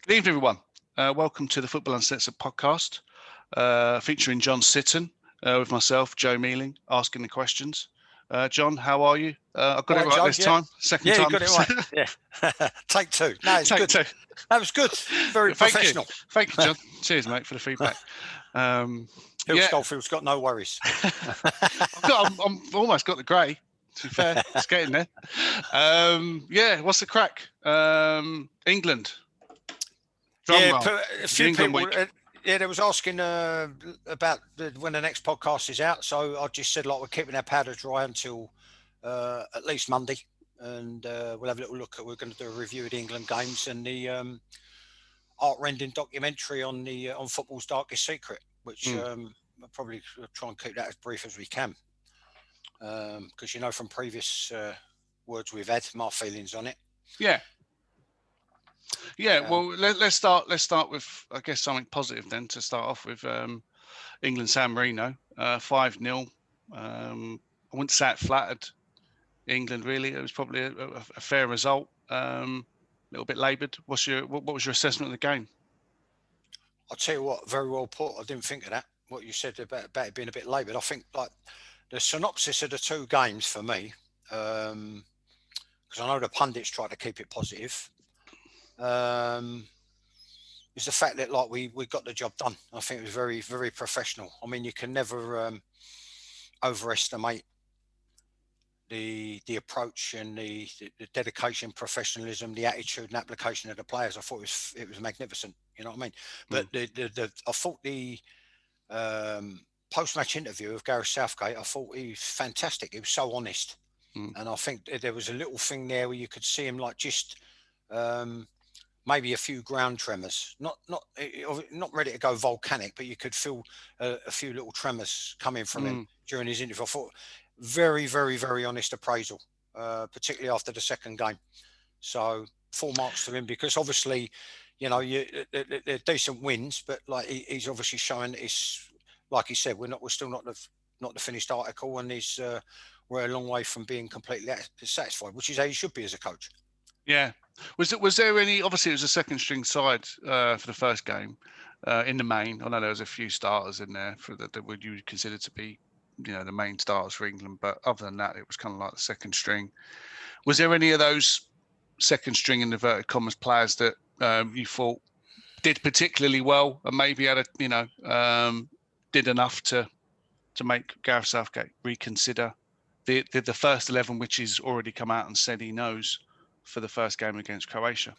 Good evening, everyone. Welcome to the Football Uncensored podcast, featuring John Sitton with myself, Joe Mealing, asking the questions. John, how are you? I got it right Joe, this time. Second you time. got it right. Yeah, take two. No, it's Take good. two. That was good. Very professional. Thank you, John. Cheers, mate, for the feedback. Phil Scholefield's got no worries. I'm almost got the grey. To be fair, it's getting there. What's the crack? England. A few England people. week. They was asking about when the next podcast is out. So I just said, we're keeping our powder dry until at least Monday, and we'll have a little look at. We're going to do a review of the England games and the heart-rending documentary on football's darkest secret, which we'll probably try and keep that as brief as we can, because from previous words we've had, my feelings on it. Well, let's start with, I guess, something positive then to start off with. England San Marino 5-0. I wouldn't say it flattered England, really. It was probably a fair result. A little bit laboured. What was your assessment of the game? I'll tell you what, very well put. I didn't think of that. What you said about it being a bit laboured. I think the synopsis of the two games for me, because I know the pundits try to keep it positive, is the fact that we got the job done. I think it was very, very professional. I mean, you can never overestimate the approach and the dedication, professionalism, the attitude and application of the players. I thought it was magnificent. You know what I mean? But I thought the post-match interview of Gareth Southgate, I thought he was fantastic. He was so honest, and I think there was a little thing there where you could see him just maybe a few ground tremors, not ready to go volcanic, but you could feel a few little tremors coming from him during his interview. I thought very, very, very honest appraisal, particularly after the second game. So full marks to him, because obviously, they're decent wins, but he's obviously showing that it's, like he said, we're still not the finished article, and we're a long way from being completely satisfied, which is how you should be as a coach. Yeah. Was there any? Obviously, it was a second string side for the first game. In the main, I know there was a few starters in there that would you consider to be, the main starters for England. But other than that, it was kind of like the second string. Was there any of those second string in inverted commas players that you thought did particularly well and maybe had did enough to make Gareth Southgate reconsider the first 11, which he's already come out and said he knows for the first game against Croatia?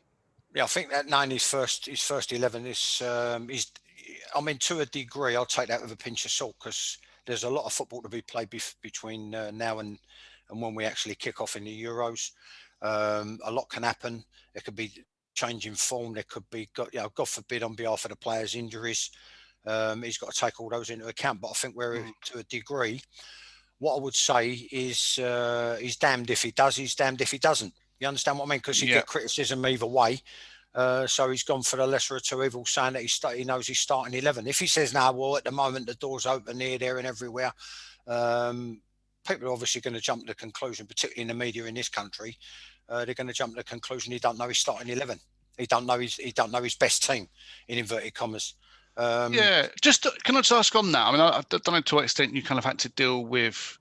Yeah, I think that his first 11 is to a degree, I'll take that with a pinch of salt, because there's a lot of football to be played between now and when we actually kick off in the Euros. A lot can happen. There could be change in form. There could be, God forbid, on behalf of the players, injuries. He's got to take all those into account. But I think to a degree, what I would say is he's damned if he does, he's damned if he doesn't. You understand what I mean? Because you get criticism either way. So he's gone for the lesser of two evils, saying that he knows he's starting 11. If he says, at the moment the door's open here, there and everywhere, people are obviously going to jump to the conclusion, particularly in the media in this country, they're going to jump to the conclusion he don't know he's starting 11. He don't know his best team, in inverted commas. Just can I just ask on that? I mean, I don't know to what extent you kind of had to deal with,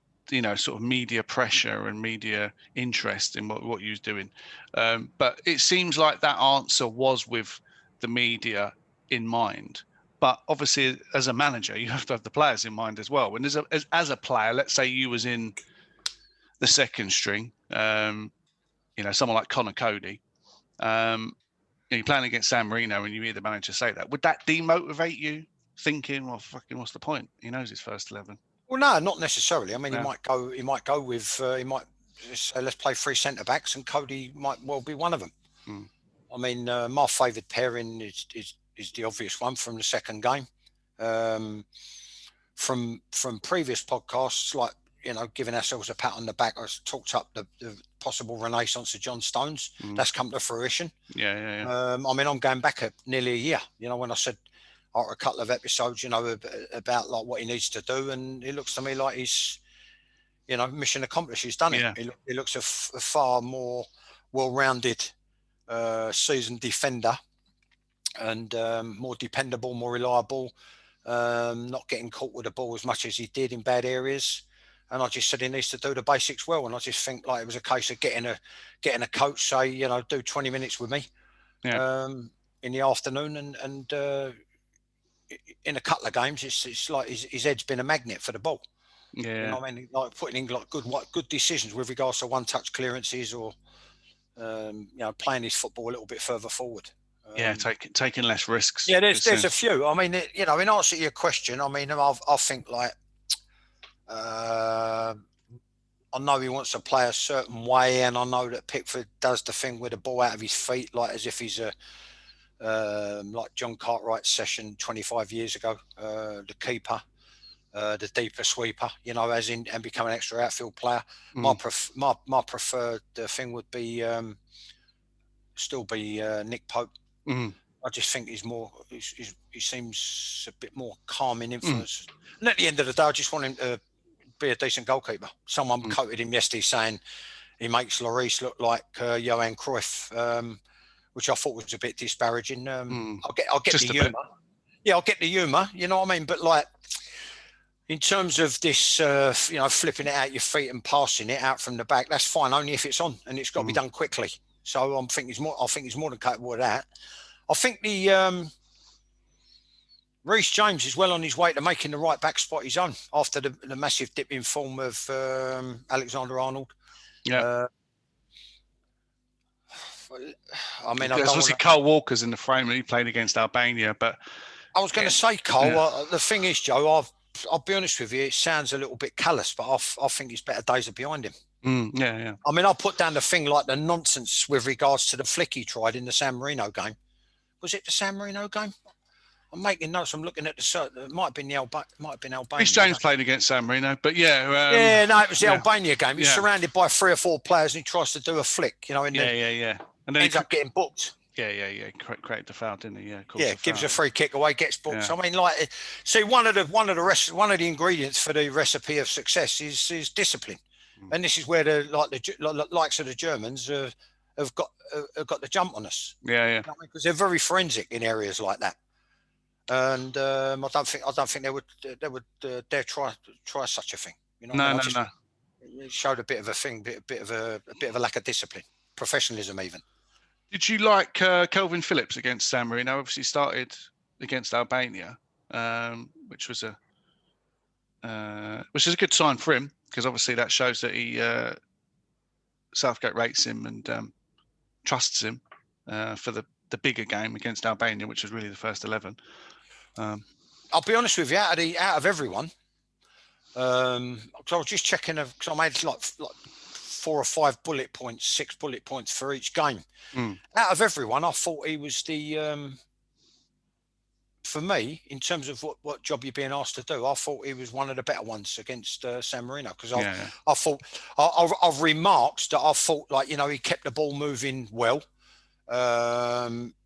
sort of media pressure and media interest in what you was doing. But it seems like that answer was with the media in mind. But obviously, as a manager, you have to have the players in mind as well. And as a player, let's say you was in the second string, someone like Connor Cody, you're playing against San Marino and you hear the manager say that. Would that demotivate you, thinking, well, fucking, what's the point? He knows his first 11. Well, no, not necessarily. I mean, he might go with, let's play three centre backs, and Cody might well be one of them. I mean, my favoured pairing is the obvious one from the second game. From previous podcasts, giving ourselves a pat on the back, I talked up the possible renaissance of John Stones. That's come to fruition. Yeah. I mean, I'm going back nearly a year. When I said after a couple of episodes, about what he needs to do, and it looks to me like he's, mission accomplished. He's done it. He looks a far more well-rounded, seasoned defender and more dependable, more reliable, not getting caught with the ball as much as he did in bad areas. And I just said he needs to do the basics well. And I just think like it was a case of getting a coach say, you know, do 20 minutes with me in the afternoon, and in a couple of games, it's like his head's been a magnet for the ball. Yeah. You know what I mean? Like putting in like good decisions with regards to one-touch clearances, or you know, playing his football a little bit further forward. Taking less risks. Yeah, there's a few. I mean, you know, in answer to your question, I mean, I think like I know he wants to play a certain way, and I know that Pickford does the thing with the ball out of his feet, like as if he's a like John Cartwright's session 25 years ago, the keeper. The deeper sweeper, you know, as in, and become an extra outfield player. My preferred thing would be still be Nick Pope. I just think he's more. He seems a bit more calming influence. And at the end of the day, I just want him to be a decent goalkeeper. Someone quoted him yesterday saying he makes Lloris look like Johan Cruyff, which I thought was a bit disparaging. I'll get just the humour. Yeah, I'll get the humour. You know what I mean? But like, in terms of this, you know, flipping it out your feet and passing it out from the back, that's fine, only if it's on, and it's got to be done quickly. So I think he's more than capable of that. I think the Reece James is well on his way to making the right back spot his own after the massive dip in form of Alexander-Arnold. Yeah. I mean, there's obviously Kyle Walker's in the frame, and he played against Albania. But I was going to say, Cole. The thing is, Joe, I'll be honest with you, it sounds a little bit callous, but I think his better days are behind him. Yeah. I mean, I'll put down the thing like the nonsense with regards to the flick he tried in the San Marino game. Was it the San Marino game? I'm making notes. I'm looking at it might have been Albania. Reece James played against San Marino, but it was the Albania game. He's surrounded by 3 or 4 players, and he tries to do a flick, you know, and and then ends up getting booked. Yeah. Created the foul, didn't he? Gives a free kick away, gets booked. I mean, like, see, one of the ingredients for the recipe of success is discipline, and this is where the likes of the Germans have got the jump on us. Yeah. Because they're very forensic in areas like that, and I don't think they would dare try such a thing. You know, no. It showed a bit of a lack of discipline, professionalism even. Did you like Kelvin Phillips against San Marino? Obviously started against Albania, which was a good sign for him, because obviously that shows that he Southgate rates him and trusts him for the bigger game against Albania, which was really the first 11. I'll be honest with you, out of everyone, because I was just checking, because I made like 4 or 5 bullet points, 6 bullet points for each game. Out of everyone, I thought he was the, for me, in terms of what job you're being asked to do, I thought he was one of the better ones against San Marino, because I thought, I've remarked that I thought, like, you know, he kept the ball moving well.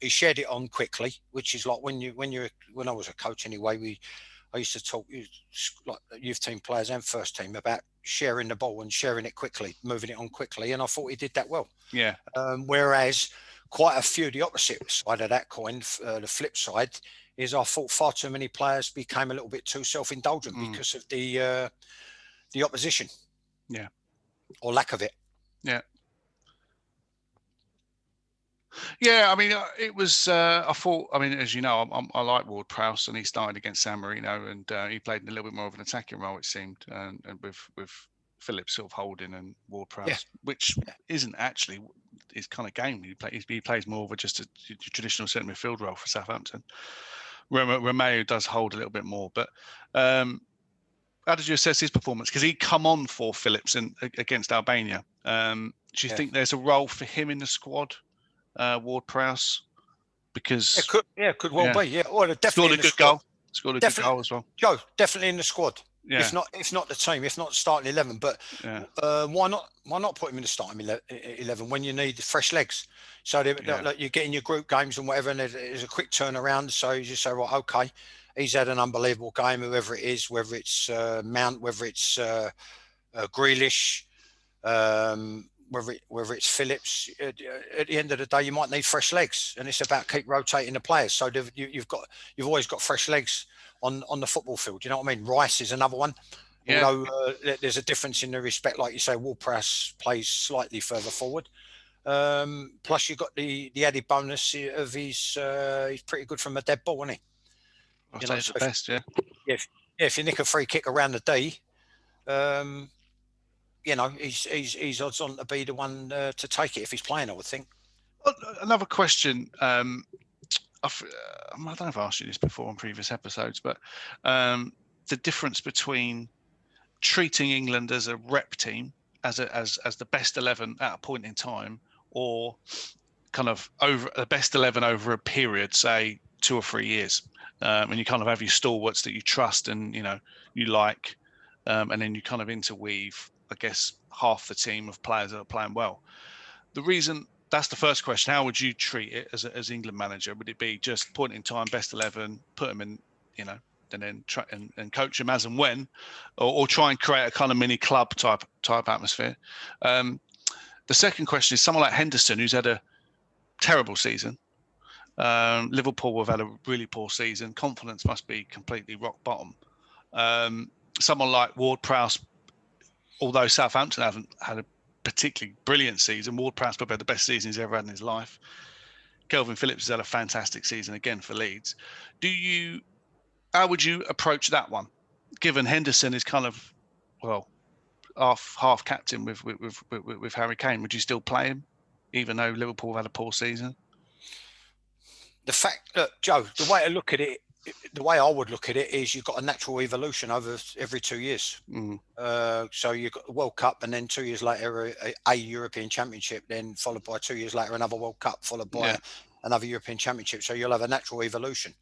He shared it on quickly, which is like when I was a coach anyway, I used to talk like youth team players and first team about sharing the ball and sharing it quickly, moving it on quickly, and I thought he did that well. Yeah. Whereas quite a few, the opposite side of that coin, the flip side, is I thought far too many players became a little bit too self-indulgent because of the opposition. Yeah. Or lack of it. Yeah. Yeah, I mean, it was. I thought. I mean, as you know, I like Ward-Prowse, and he started against San Marino, and he played a little bit more of an attacking role, it seemed, and with Phillips sort of holding and Ward-Prowse, which isn't actually his kind of game. He plays more of just a traditional centre midfield role for Southampton. Romeo does hold a little bit more, but how did you assess his performance? Because he'd come on for Phillips against Albania. Do you think there's a role for him in the squad? Ward-Prowse, because could well be. Yeah, well, definitely scored a good goal. Scored a good goal as well. Joe, definitely in the squad. Yeah. If not the team, if not starting 11. But why not put him in the starting 11 when you need fresh legs? So like you get in your group games and whatever, and there's a quick turnaround. So you just say, right, okay, he's had an unbelievable game. Whoever it is, whether it's Mount, whether it's Grealish. whether it's Phillips, at the end of the day, you might need fresh legs, and it's about keep rotating the players. So you've always got fresh legs on the football field. You know what I mean? Rice is another one. Yeah. Although there's a difference in the respect, like you say, Ward-Prowse plays slightly further forward. Plus, you've got the added bonus of he's pretty good from a dead ball, isn't he? I'll say it's the best, yeah. If you nick a free kick around the D, he's odds on to be the one to take it if he's playing, I would think. Another question. I don't know if I've asked you this before on previous episodes, but the difference between treating England as a rep team, as the best 11 at a point in time, or kind of over the best 11 over a period, say 2 or 3 years, and you kind of have your stalwarts that you trust and you like, and then you kind of interweave, I guess, half the team of players that are playing well. That's the first question. How would you treat it as England manager? Would it be just point in time, best 11, put them in, and then try and coach them as and when, or try and create a kind of mini club type atmosphere? The second question is someone like Henderson, who's had a terrible season. Liverpool have had a really poor season. Confidence must be completely rock bottom. Someone like Ward-Prowse, although Southampton haven't had a particularly brilliant season, Ward-Prowse probably had the best season he's ever had in his life. Kelvin Phillips has had a fantastic season again for Leeds. How would you approach that one, given Henderson is kind of, half captain with Harry Kane? Would you still play him, even though Liverpool have had a poor season? Look, Joe, the way I would look at it is you've got a natural evolution over every 2 years. So you've got the World Cup, and then 2 years later a European Championship, then followed by 2 years later another World Cup, followed by another European Championship. So you'll have a natural evolution.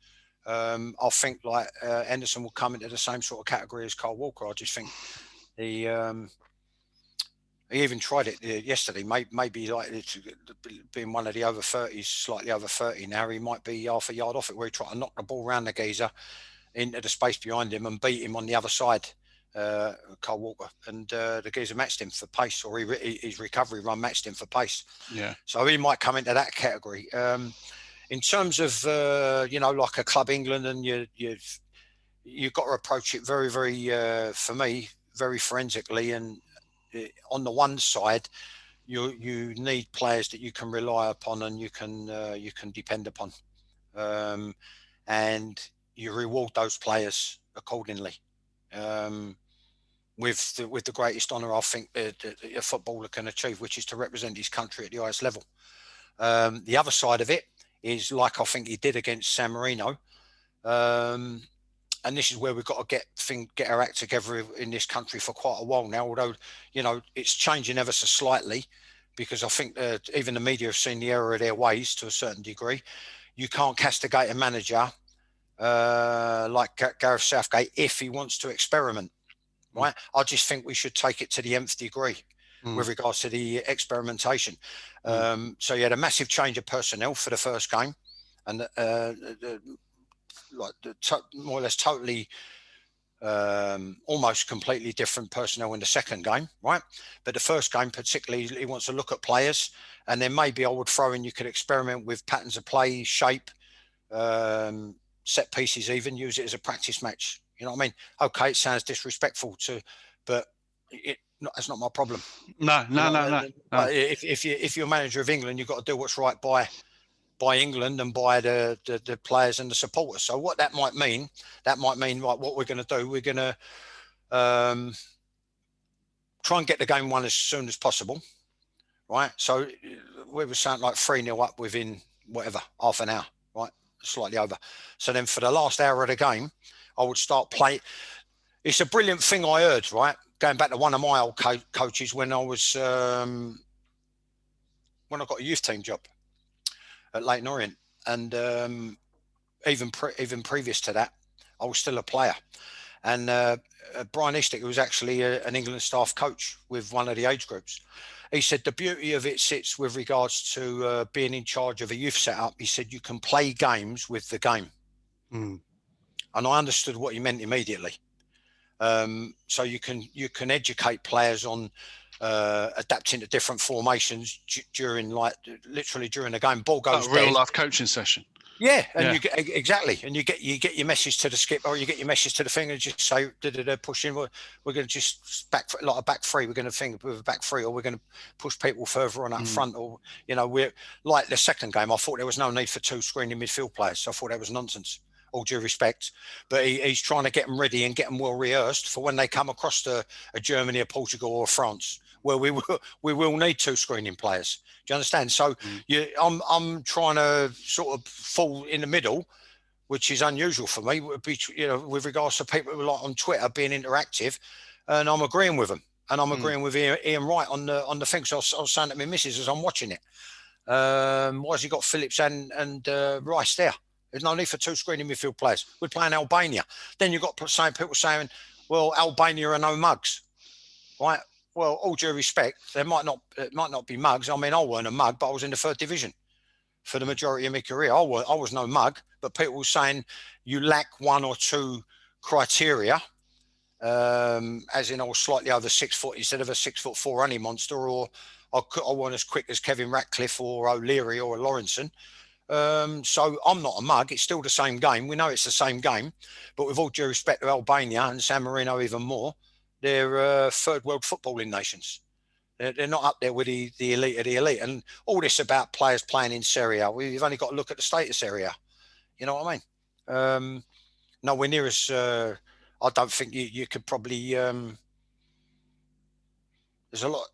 I think like Henderson will come into the same sort of category as Kyle Walker. I just think he even tried it yesterday. Maybe like being one of the over 30s, slightly over 30 now, he might be half a yard off it, where he tried to knock the ball around the geezer into the space behind him and beat him on the other side, Kyle Walker. And the geezer matched him for pace, or his recovery run matched him for pace. Yeah. So he might come into that category. In terms of, like a Club England, and you've got to approach it very, very, for me, very forensically. And on the one side, you need players that you can rely upon and you can depend upon, and you reward those players accordingly. With the greatest honour I think a footballer can achieve, which is to represent his country at the highest level. The other side of it is, like I think he did against San Marino, and this is where we've got to get our act together in this country for quite a while now, although, it's changing ever so slightly, because I think even the media have seen the error of their ways to a certain degree. You can't castigate a manager like Gareth Southgate if he wants to experiment, right? I just think we should take it to the nth degree with regards to the experimentation. So you had a massive change of personnel for the first game, and more or less totally, almost completely different personnel in the second game, right? But the first game particularly, he wants to look at players, and then maybe I would throw in, you could experiment with patterns of play, shape, set pieces, even use it as a practice match. You know what I mean? Okay, it sounds disrespectful but that's not my problem. No. If you're manager of England, you've got to do what's right by England and by the players and the supporters. So what that might mean, right, what we're going to do, we're going to try and get the game won as soon as possible, right? So we were saying like 3-0 up within half an hour, right? Slightly over. So then for the last hour of the game, I would start playing. It's a brilliant thing I heard, right? Going back to one of my old coaches when I was when I got a youth team job at Leyton Orient, and even previous to that, I was still a player. And Brian Eastick, who was actually an England staff coach with one of the age groups, he said the beauty of it sits with regards to being in charge of a youth setup. He said you can play games with the game, and I understood what he meant immediately. So you can educate players on adapting to different formations during literally during the game. Ball goes a real dead. life coaching session. Yeah, and you get exactly, and you get your message to the skipper, or you get your message to the thing, and just say, push in. We're going to just back like a back three. We're going to think with a back three, or we're going to push people further on up front, or we're like the second game. I thought there was no need for two screening midfield players. So I thought that was nonsense. All due respect, but he's trying to get them ready and get them well rehearsed for when they come across to a Germany, a Portugal, or France, where we will need two screening players. Do you understand? So I'm trying to sort of fall in the middle, which is unusual for me, with regards to people who are like on Twitter being interactive, and I'm agreeing with them, and I'm agreeing with Ian Wright on the thing. So I was saying to my missus as I'm watching it, why has he got Phillips and Rice there? There's no need for two screening midfield players. We're playing Albania. Then you've got people saying, well, Albania are no mugs, right? Well, all due respect, it might not be mugs. I mean, I weren't a mug, but I was in the third division for the majority of my career. I was no mug, but people were saying you lack one or two criteria, as in I was slightly over 6 foot instead of a 6'4" only monster, or I wasn't as quick as Kevin Ratcliffe or O'Leary or Lawrenson. So I'm not a mug. It's still the same game. We know it's the same game, but with all due respect to Albania and San Marino even more, they're third world footballing nations. They're not up there with the elite of the elite. And all this about players playing in Serie A, we've only got to look at the state of Serie A. You know what I mean? Nowhere near as, I don't think you could probably, there's a lot,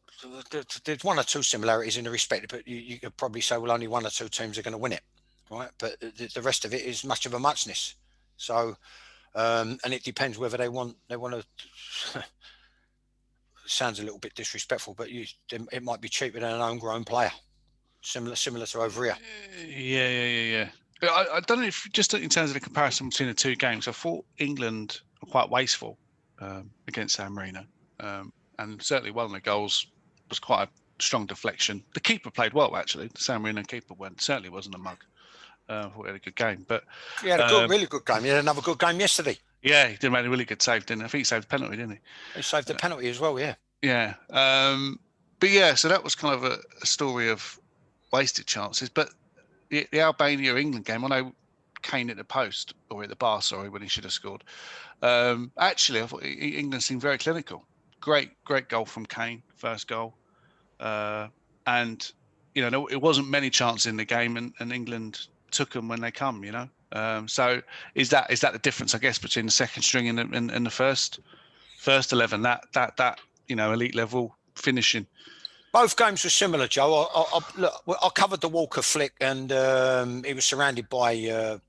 there's one or two similarities in the respect, but you could probably say, well, only one or two teams are going to win it, right? But the rest of it is much of a muchness. So, and it depends whether they want to, sounds a little bit disrespectful, but it might be cheaper than an homegrown player, similar to over here. Yeah. I don't know if just in terms of the comparison between the two games, I thought England were quite wasteful against San Marino, and certainly one of the goals was quite a strong deflection. The keeper played well, actually. The San Marino keeper certainly wasn't a mug. I thought he had a good game, but he had a really good game. He had another good game yesterday. Yeah, he did make a really good save, didn't he? I think he saved the penalty, didn't he? He saved the penalty as well, yeah. Yeah. But yeah, so that was kind of a story of wasted chances. But the Albania-England game, I know Kane at the post, or at the bar, sorry, when he should have scored. Actually, I thought England seemed very clinical. Great goal from Kane, first goal. And, it wasn't many chances in the game, and England took them when they come, So is that the difference, I guess, between the second string and the first 11? That elite level finishing. Both games were similar, Joe. I covered the Walker flick, and he was surrounded by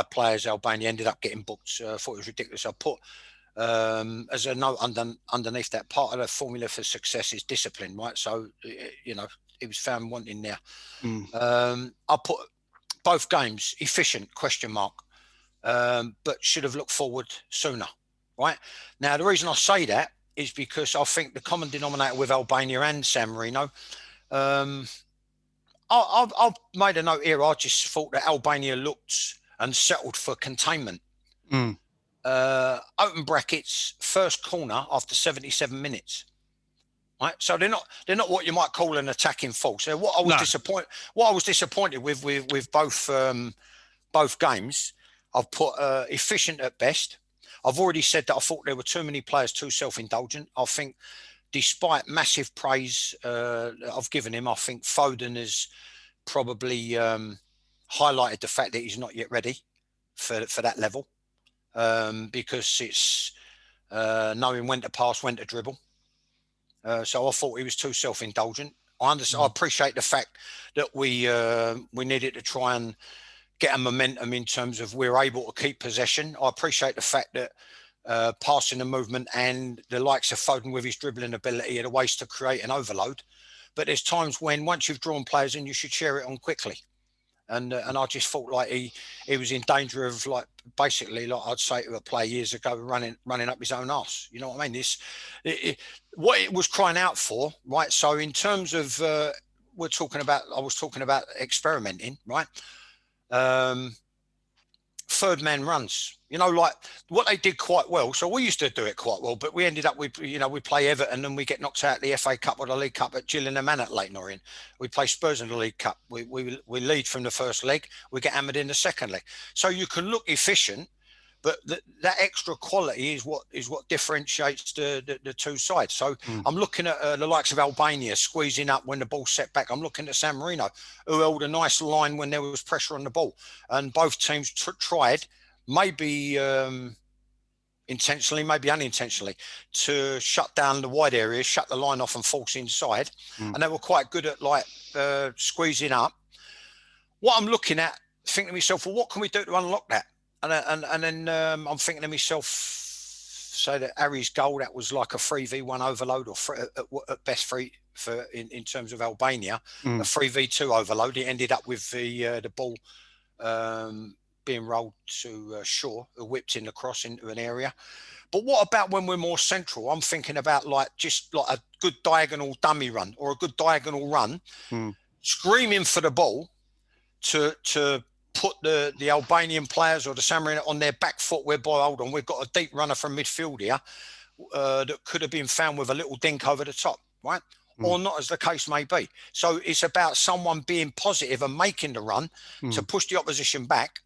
players. Albania ended up getting booked. I thought it was ridiculous. I put as a note underneath that, part of the formula for success is discipline, right? So he was found wanting there. I put both games efficient ? But should have looked forward sooner, right? Now the reason I say that is because I think the common denominator with Albania and San Marino, I've made a note here. I just thought that Albania looked and settled for containment. Open brackets, first corner after 77 minutes. Right, so they're not what you might call an attacking force. So what I was disappointed with both games, I've put efficient at best. I've already said that I thought there were too many players too self-indulgent. I think, despite massive praise I've given him, I think Foden has probably highlighted the fact that he's not yet ready for that level, because it's knowing when to pass, when to dribble. So I thought he was too self-indulgent. I appreciate the fact that we needed to try and get a momentum in terms of we're able to keep possession. I appreciate the fact that passing the movement and the likes of Foden with his dribbling ability are the ways to create an overload. But there's times when once you've drawn players in, you should share it on quickly. And I just thought like he was in danger of basically I'd say to a player years ago, running up his own arse. You know what I mean? What it was crying out for, right? So in terms of I was talking about experimenting, right? third man runs, like what they did quite well. So we used to do it quite well, but we ended up with, we play Everton and we get knocked out of the FA Cup or the League Cup at Gillingham and at Leyton Orient. We play Spurs in the League Cup. We lead from the first leg. We get hammered in the second leg. So you can look efficient, but that extra quality is what differentiates the two sides. So I'm looking at the likes of Albania squeezing up when the ball's set back. I'm looking at San Marino, who held a nice line when there was pressure on the ball. And both teams tried, maybe intentionally, maybe unintentionally, to shut down the wide areas, shut the line off and force inside. And they were quite good at squeezing up. What I'm looking at, thinking to myself, well, what can we do to unlock that? And then I'm thinking to myself, so that Harry's goal, that was like a 3v1 overload, or at best in terms of Albania, a 3v2 overload. It ended up with the ball being rolled to Shaw, who whipped in the cross into an area. But what about when we're more central? I'm thinking about just a good diagonal dummy run or a good diagonal run, screaming for the ball to put the Albanian players or the San Marino on their back foot, whereby, hold on, we've got a deep runner from midfield here that could have been found with a little dink over the top, right? Or not, as the case may be. So it's about someone being positive and making the run to push the opposition back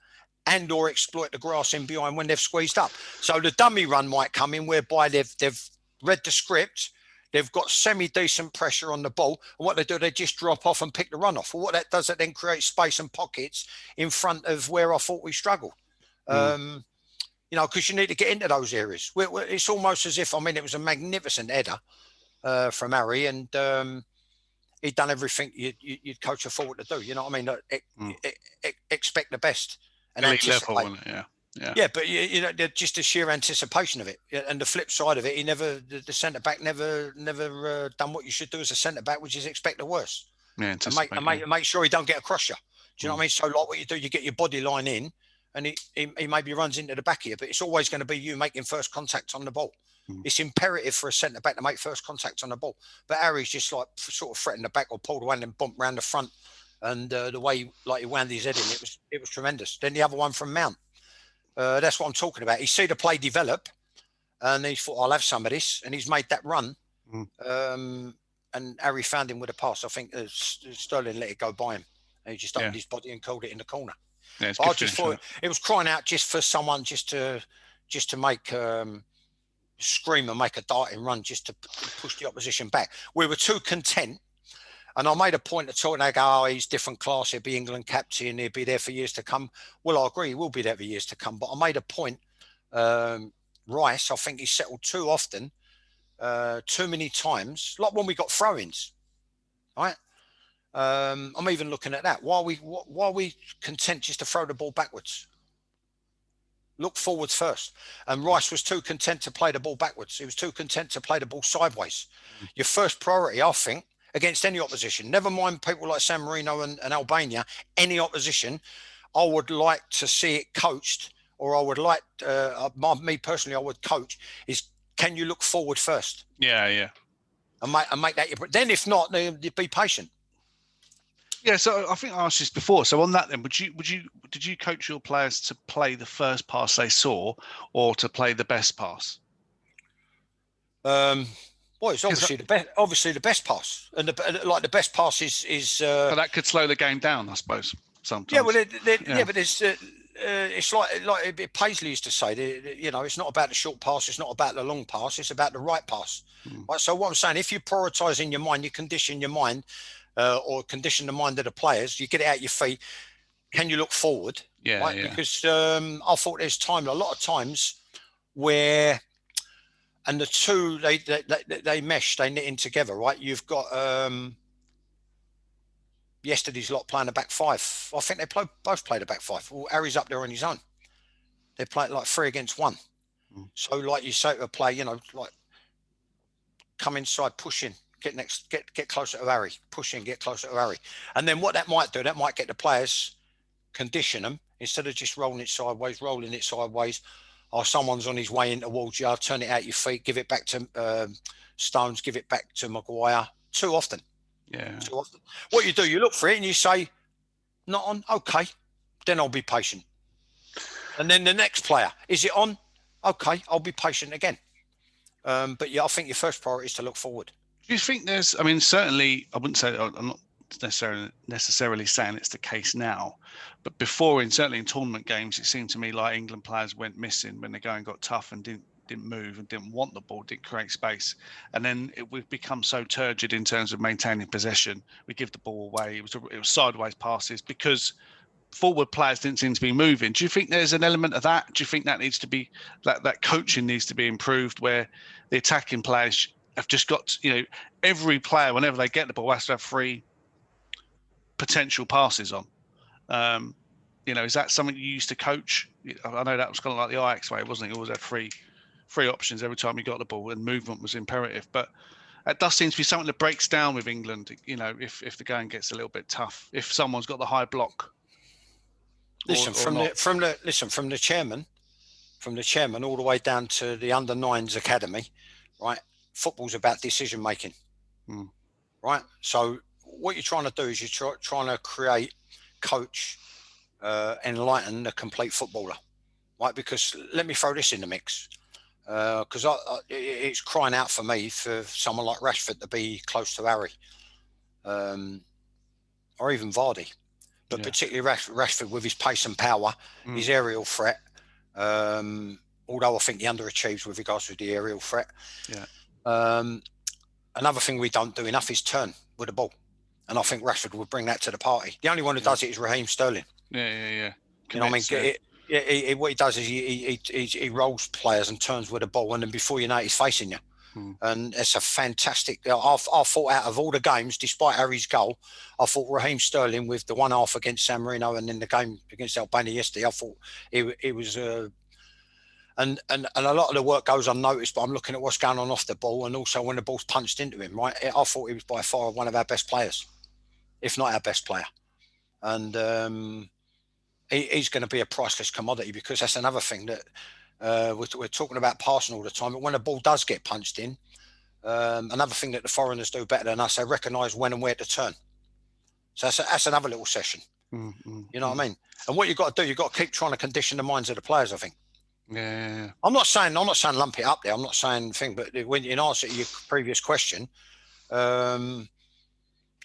and or exploit the grass in behind when they've squeezed up. So the dummy run might come in whereby they've read the script, they've got semi-decent pressure on the ball, and what they do, they just drop off and pick the run off. Well, what that does, it then creates space and pockets in front of where I thought we struggled. Because you need to get into those areas. It's almost as if, it was a magnificent header from Harry, and he'd done everything you'd coach a forward to do. You know what I mean? Expect the best and elite anticipate. Level, yeah, but just the sheer anticipation of it, and the flip side of it, the centre back never done what you should do as a centre back, which is expect the worst. Yeah, and make sure he don't get across you. Do you know what I mean? So like what you do, you get your body line in, and he maybe runs into the back of you, but it's always going to be you making first contact on the ball. It's imperative for a centre back to make first contact on the ball. But Harry's just sort of threatened the back or pulled away and then bumped round the front, and the way he wound his head in, it was tremendous. Then the other one from Mount. That's what I'm talking about. He see the play develop, and he thought, I'll have some of this, and he's made that run. And Harry found him with a pass. I think Sterling let it go by him, and he just opened his body and called it in the corner. Yeah, I just thought it was crying out just for someone just to make scream and make a darting run, just to push the opposition back. We were too content. And I made a point of talking, they go, oh, he's different class, he'll be England captain, he'll be there for years to come. Well, I agree, he will be there for years to come. But I made a point, Rice, I think he settled too often, too many times, like when we got throw-ins, right? I'm even looking at that. Why are we content just to throw the ball backwards? Look forwards first. And Rice was too content to play the ball backwards. He was too content to play the ball sideways. Your first priority, I think, against any opposition, never mind people like San Marino and Albania, any opposition, I would like to see it coached, or I would like, me personally, I would coach, is can you look forward first? Yeah. And make that your, then if not, then be patient. Yeah, so I think I asked this before. So on that then, did you coach your players to play the first pass they saw, or to play the best pass? Well, it's obviously the best pass, and the best pass is. But that could slow the game down, I suppose. Sometimes. Yeah, well, but it's like Paisley used to say. It's not about the short pass, it's not about the long pass, it's about the right pass. Right. So what I'm saying, if you prioritise in your mind, you condition your mind, or condition the mind of the players, you get it out your feet. Can you look forward? Yeah, right? Yeah. Because I thought there's a lot of times where. And the two, they mesh, they knit in together, right? You've got yesterday's lot playing a back five. I think they both played a back five. Well, Harry's up there on his own. They play like 3 against 1. So, like you say to a play, like come inside, push in, get closer to Harry, push in, get closer to Harry. And then what that might do, that might get the players, condition them, instead of just rolling it sideways. Or someone's on his way in towards you, turn it out your feet, give it back to Stones, give it back to Maguire. Too often. Yeah. Too often. What you do, you look for it and you say, not on, okay, then I'll be patient. And then the next player, is it on? Okay, I'll be patient again. But yeah, I think your first priority is to look forward. Do you think there's? I mean, certainly, I wouldn't say. I'm not necessarily saying it's the case now, but before, certainly in tournament games, it seemed to me like England players went missing when the going got tough and didn't move and didn't want the ball, didn't create space, and then we've become so turgid in terms of maintaining possession. We give the ball away. It was sideways passes because forward players didn't seem to be moving. Do you think there's an element of that? Do you think that needs to be that coaching needs to be improved, where the attacking players have just got every player whenever they get the ball has to have 3 potential passes on? Is that something you used to coach? I know that was kind of like the Ajax way, wasn't it? You always had three options every time you got the ball, and movement was imperative. But that does seem to be something that breaks down with England. If the going gets a little bit tough, if someone's got the high block. Listen, from the chairman all the way down to the under-9s academy, right? Football's about decision making, right? So what you're trying to do is you're trying to create, coach, enlighten the complete footballer, right? Because let me throw this in the mix, because it's crying out for me for someone like Rashford to be close to Harry, or even Vardy. But particularly Rashford with his pace and power, his aerial threat. Although I think he underachieves with regards to the aerial threat. Another thing we don't do enough is turn with the ball, and I think Rashford would bring that to the party. The only one who does it is Raheem Sterling. Yeah. You know what I mean? What he does is he rolls players and turns with the ball, and then before you know it, he's facing you. And it's a fantastic. I thought out of all the games, despite Harry's goal, I thought Raheem Sterling with the 1-1 against San Marino and in the game against Albania yesterday, I thought it was. And a lot of the work goes unnoticed, but I'm looking at what's going on off the ball, and also when the ball's punched into him. Right, I thought he was by far one of our best players, if not our best player, and he's going to be a priceless commodity, because that's another thing that. We're talking about passing all the time, but when the ball does get punched in, another thing that the foreigners do better than us, they recognise when and where to turn. So that's another little session. You know what I mean? And what you've got to do, you've got to keep trying to condition the minds of the players, I think. Yeah. I'm not saying lump it up there. I'm not saying thing, but when in answer to your previous question,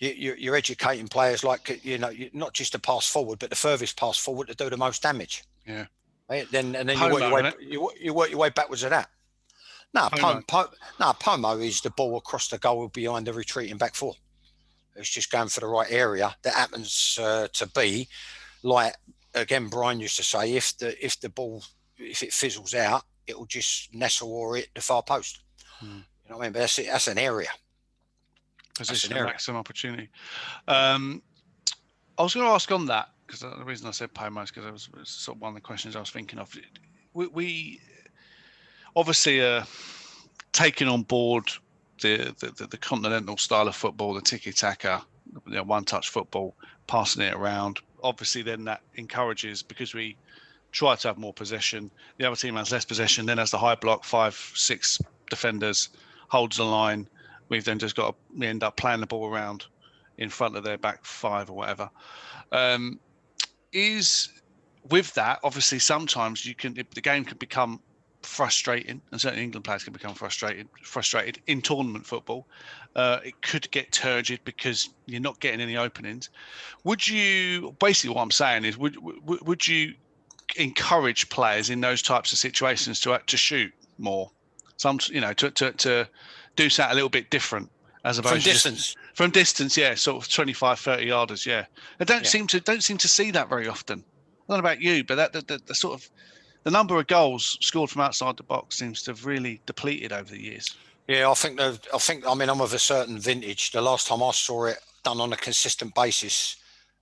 you're educating players like not just to pass forward, but the furthest pass forward to do the most damage. Yeah. Right? Then you work your way backwards of that. No, Pomo is the ball across the goal behind the retreating back four. It's just going for the right area that happens to be, like again Brian used to say, if the ball, if it fizzles out, it will just nestle or hit the far post. You know what I mean? But that's an area. Position of maximum opportunity. I was going to ask on that, because the reason I said Pomo is because it was sort of one of the questions I was thinking of. We obviously are taking on board the continental style of football, the tiki-taka, one-touch football, passing it around. Obviously, then that encourages, because we try to have more possession. The other team has less possession, then has the high block, 5-6 defenders, holds the line. We've then just we end up playing the ball around in front of their back 5 or whatever. With that, obviously, sometimes the game can become frustrating, and certainly England players can become frustrated in tournament football. It could get turgid because you're not getting any openings. Basically what I'm saying is, would you encourage players in those types of situations to shoot more? To do something a little bit different, as opposed from distance, yeah, sort of 25-30 yarders, yeah. I don't seem to see that very often. I don't know about you, but the sort of the number of goals scored from outside the box seems to have really depleted over the years. Yeah, I mean, I'm of a certain vintage. The last time I saw it done on a consistent basis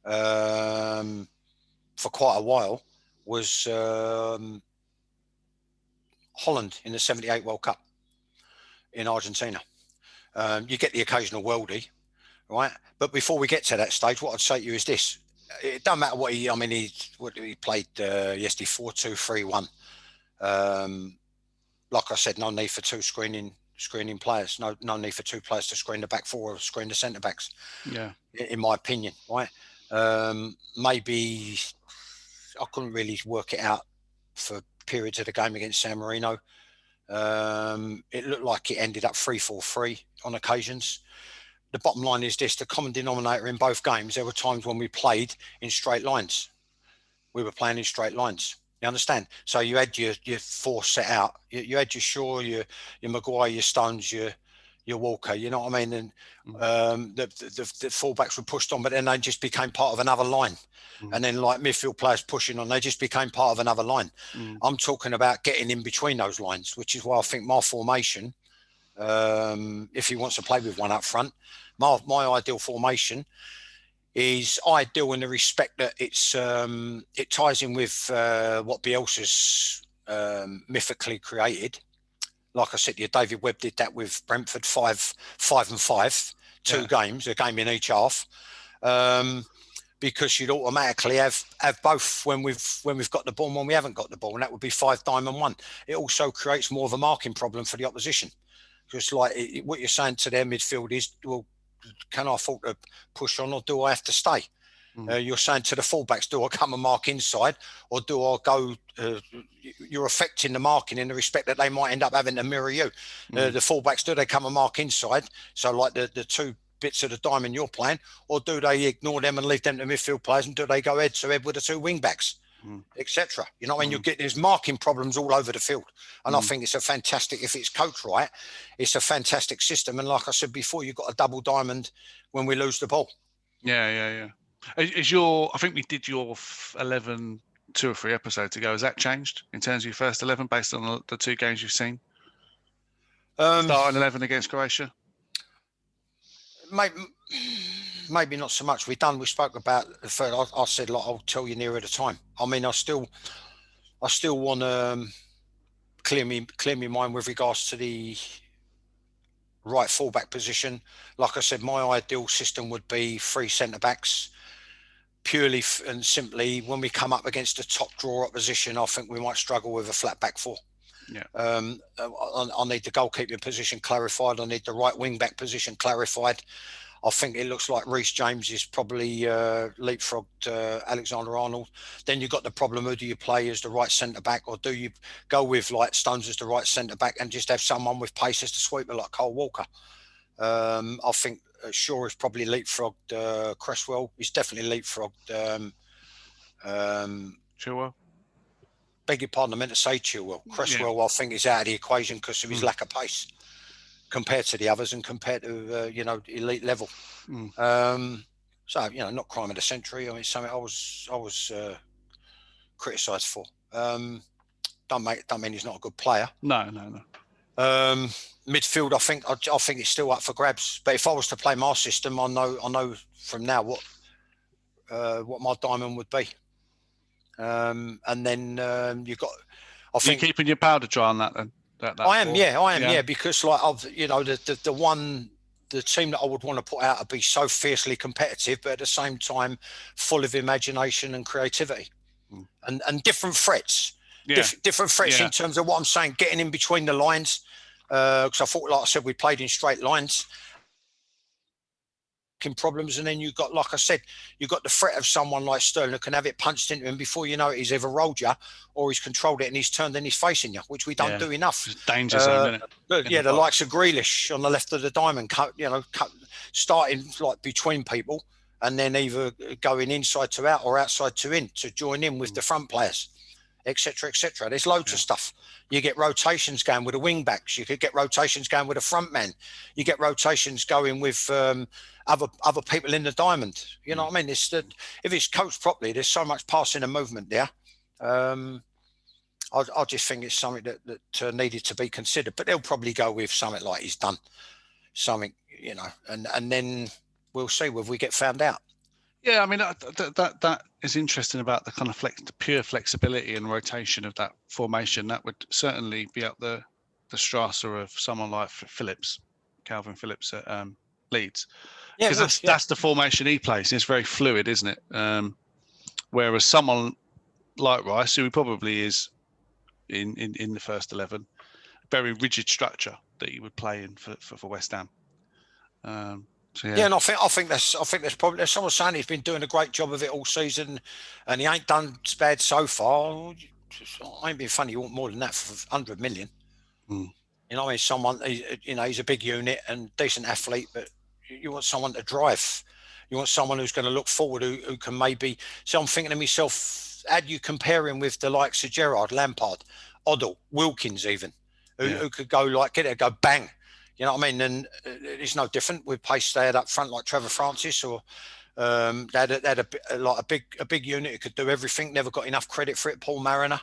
for quite a while was Holland in the '78 World Cup in Argentina. You get the occasional worldie, right? But before we get to that stage, what I'd say to you is this. It doesn't matter what he played yesterday, 4-2-3-1. Like I said, no need for 2 screening players. No need for 2 players to screen the back 4 or screen the centre backs. Yeah, in my opinion, right? Maybe I couldn't really work it out for periods of the game against San Marino. It looked like it ended up 3-4-3 on occasions. The bottom line is this: the common denominator in both games, there were times when we played in straight lines. We were playing in straight lines. You understand? So you had your four set out. You had your Shaw, your Maguire, your Stones, your Walker. You know what I mean? And the fullbacks were pushed on, but then they just became part of another line. And then like midfield players pushing on, they just became part of another line. I'm talking about getting in between those lines, which is why I think my formation, if he wants to play with one up front, my ideal formation is ideal in the respect that it ties in with what Bielsa's mythically created. Like I said, David Webb did that with Brentford, 5-5, two games, a game in each half, because you'd automatically have both when we've got the ball and when we haven't got the ball, and that would be 5-1. It also creates more of a marking problem for the opposition, because like what you're saying to their midfield is, well, can I afford to push on, or do I have to stay? You're saying to the fullbacks, do I come and mark inside, or do I go? You're affecting the marking in the respect that they might end up having to mirror you. The fullbacks, do they come and mark inside? So like the two bits of the diamond you're playing, or do they ignore them and leave them to midfield players, and do they go head to head with the two wing backs, etc.? You know, when you get, there's marking problems all over the field, and I think it's a fantastic, if it's coached right, it's a fantastic system. And like I said before, you've got a double diamond when we lose the ball. Yeah. Is your, I think we did your 11 2 or 3 episodes ago. Has that changed in terms of your first 11 based on the two games you've seen? Starting 11 against Croatia? Maybe not so much. We spoke about the third. I said, like, I'll tell you nearer the time. I mean, I still want to clear me mind with regards to the right fullback position. Like I said, my ideal system would be 3 centre backs. Purely and simply, when we come up against a top draw opposition, I think we might struggle with a flat back 4. Yeah. I need the goalkeeping position clarified. I need the right wing back position clarified. I think it looks like Reece James is probably leapfrogged Alexander Arnold. Then you've got the problem: who do you play as the right centre back, or do you go with like Stones as the right centre back and just have someone with pace as the sweeper like Cole Walker? I think Shaw has probably leapfrogged Cresswell. He's definitely leapfrogged Chilwell. Beg your pardon, I meant to say Chilwell. Cresswell, I think, is out of the equation because of his lack of pace compared to the others and compared to elite level. So not crime of the century. I mean, something I was criticised for. Don't mean he's not a good player. No. Midfield, I think it's still up for grabs. But if I was to play my system, I know from now what my diamond would be. And then you've got. I think you're keeping your powder dry on that then. I am, because like the team that I would want to put out would be so fiercely competitive, but at the same time full of imagination and creativity, and different threats. Different threats in terms of what I'm saying, getting in between the lines. Because I thought, like I said, we played in straight lines. Problems, and then you've got, like I said, you've got the threat of someone like Sterling who can have it punched into him before you know it. He's either rolled you or he's controlled it and he's turned and he's facing you, which we don't do enough. It's danger zone, isn't it? The likes of Grealish on the left of the diamond, starting like between people and then either going inside to out or outside to in to join in with the front players, etc. There's loads of stuff. You get rotations going with the wing backs. You could get rotations going with a front man. You get rotations going with other people in the diamond. You know what I mean? If it's coached properly, there's so much passing and movement there. I just think it's something that needed to be considered. But they'll probably go with something like he's done something, and then we'll see whether we get found out. Yeah, I mean that is interesting about the kind of the pure flexibility and rotation of that formation. That would certainly be up the strasser of someone like Calvin Phillips at Leeds, because that's the formation he plays. It's very fluid, isn't it? Whereas someone like Rice, who probably is in the first 11, very rigid structure that he would play in for West Ham. And I think that's probably, someone saying he's been doing a great job of it all season, and he ain't done bad so far. I ain't being funny. You want more than that for 100 million. Mm. You know, I mean, someone, he's a big unit and decent athlete, but you want someone to drive. You want someone who's going to look forward, who can maybe. So I'm thinking to myself, how do you compare him with the likes of Gerrard, Lampard, Oddle, Wilkins, even, who could go like get it, go bang. You know what I mean? And it's no different with pace they had up front, like Trevor Francis, or they had a big unit who could do everything. Never got enough credit for it. Paul Mariner.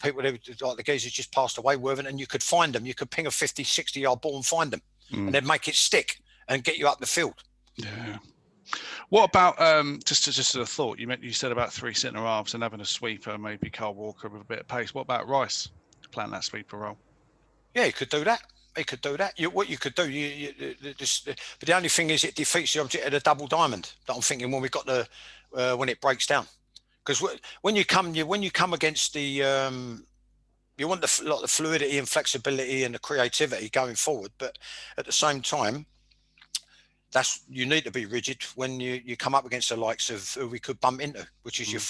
People like the guys who just passed away, Worthington, you could find them. You could ping a 50, 60-yard ball and find them, and they'd make it stick and get you up the field. Yeah. What about just as a thought? You said about 3 centre halves and having a sweeper, maybe Carl Walker with a bit of pace. What about Rice playing that sweeper role? Yeah, he could do that. He could do that. What you could do, but the only thing is, it defeats the object of the double diamond. That I'm thinking when we got when it breaks down. Because when you come against the, you want the fluidity and flexibility and the creativity going forward, but at the same time, you need to be rigid when you come up against the likes of who we could bump into, which is your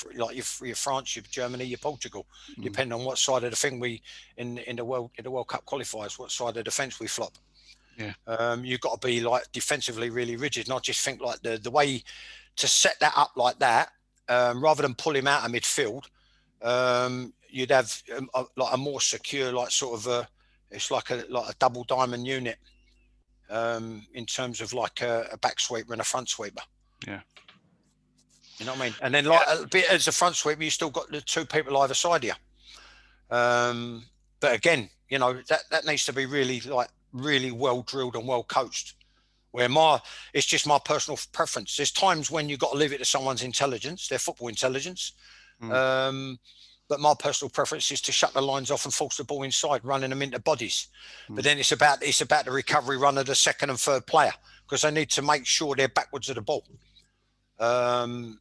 France, your Germany, your Portugal, depending on what side of the thing in the World Cup qualifiers, what side of the fence we flop. Yeah. You've got to be like defensively really rigid, not just think like the way to set that up like that. Rather than pull him out of midfield, you'd have a more secure, like sort of it's like a double diamond unit in terms of like a back sweeper and a front sweeper. Yeah. You know what I mean? And then as a front sweeper, you still got the 2 people either side of you. But again, that needs to be really well drilled and well coached. Where it's just my personal preference. There's times when you've got to leave it to someone's intelligence, their football intelligence. But my personal preference is to shut the lines off and force the ball inside, running them into bodies. But then it's about the recovery run of the second and third player, because they need to make sure they're backwards of the ball. And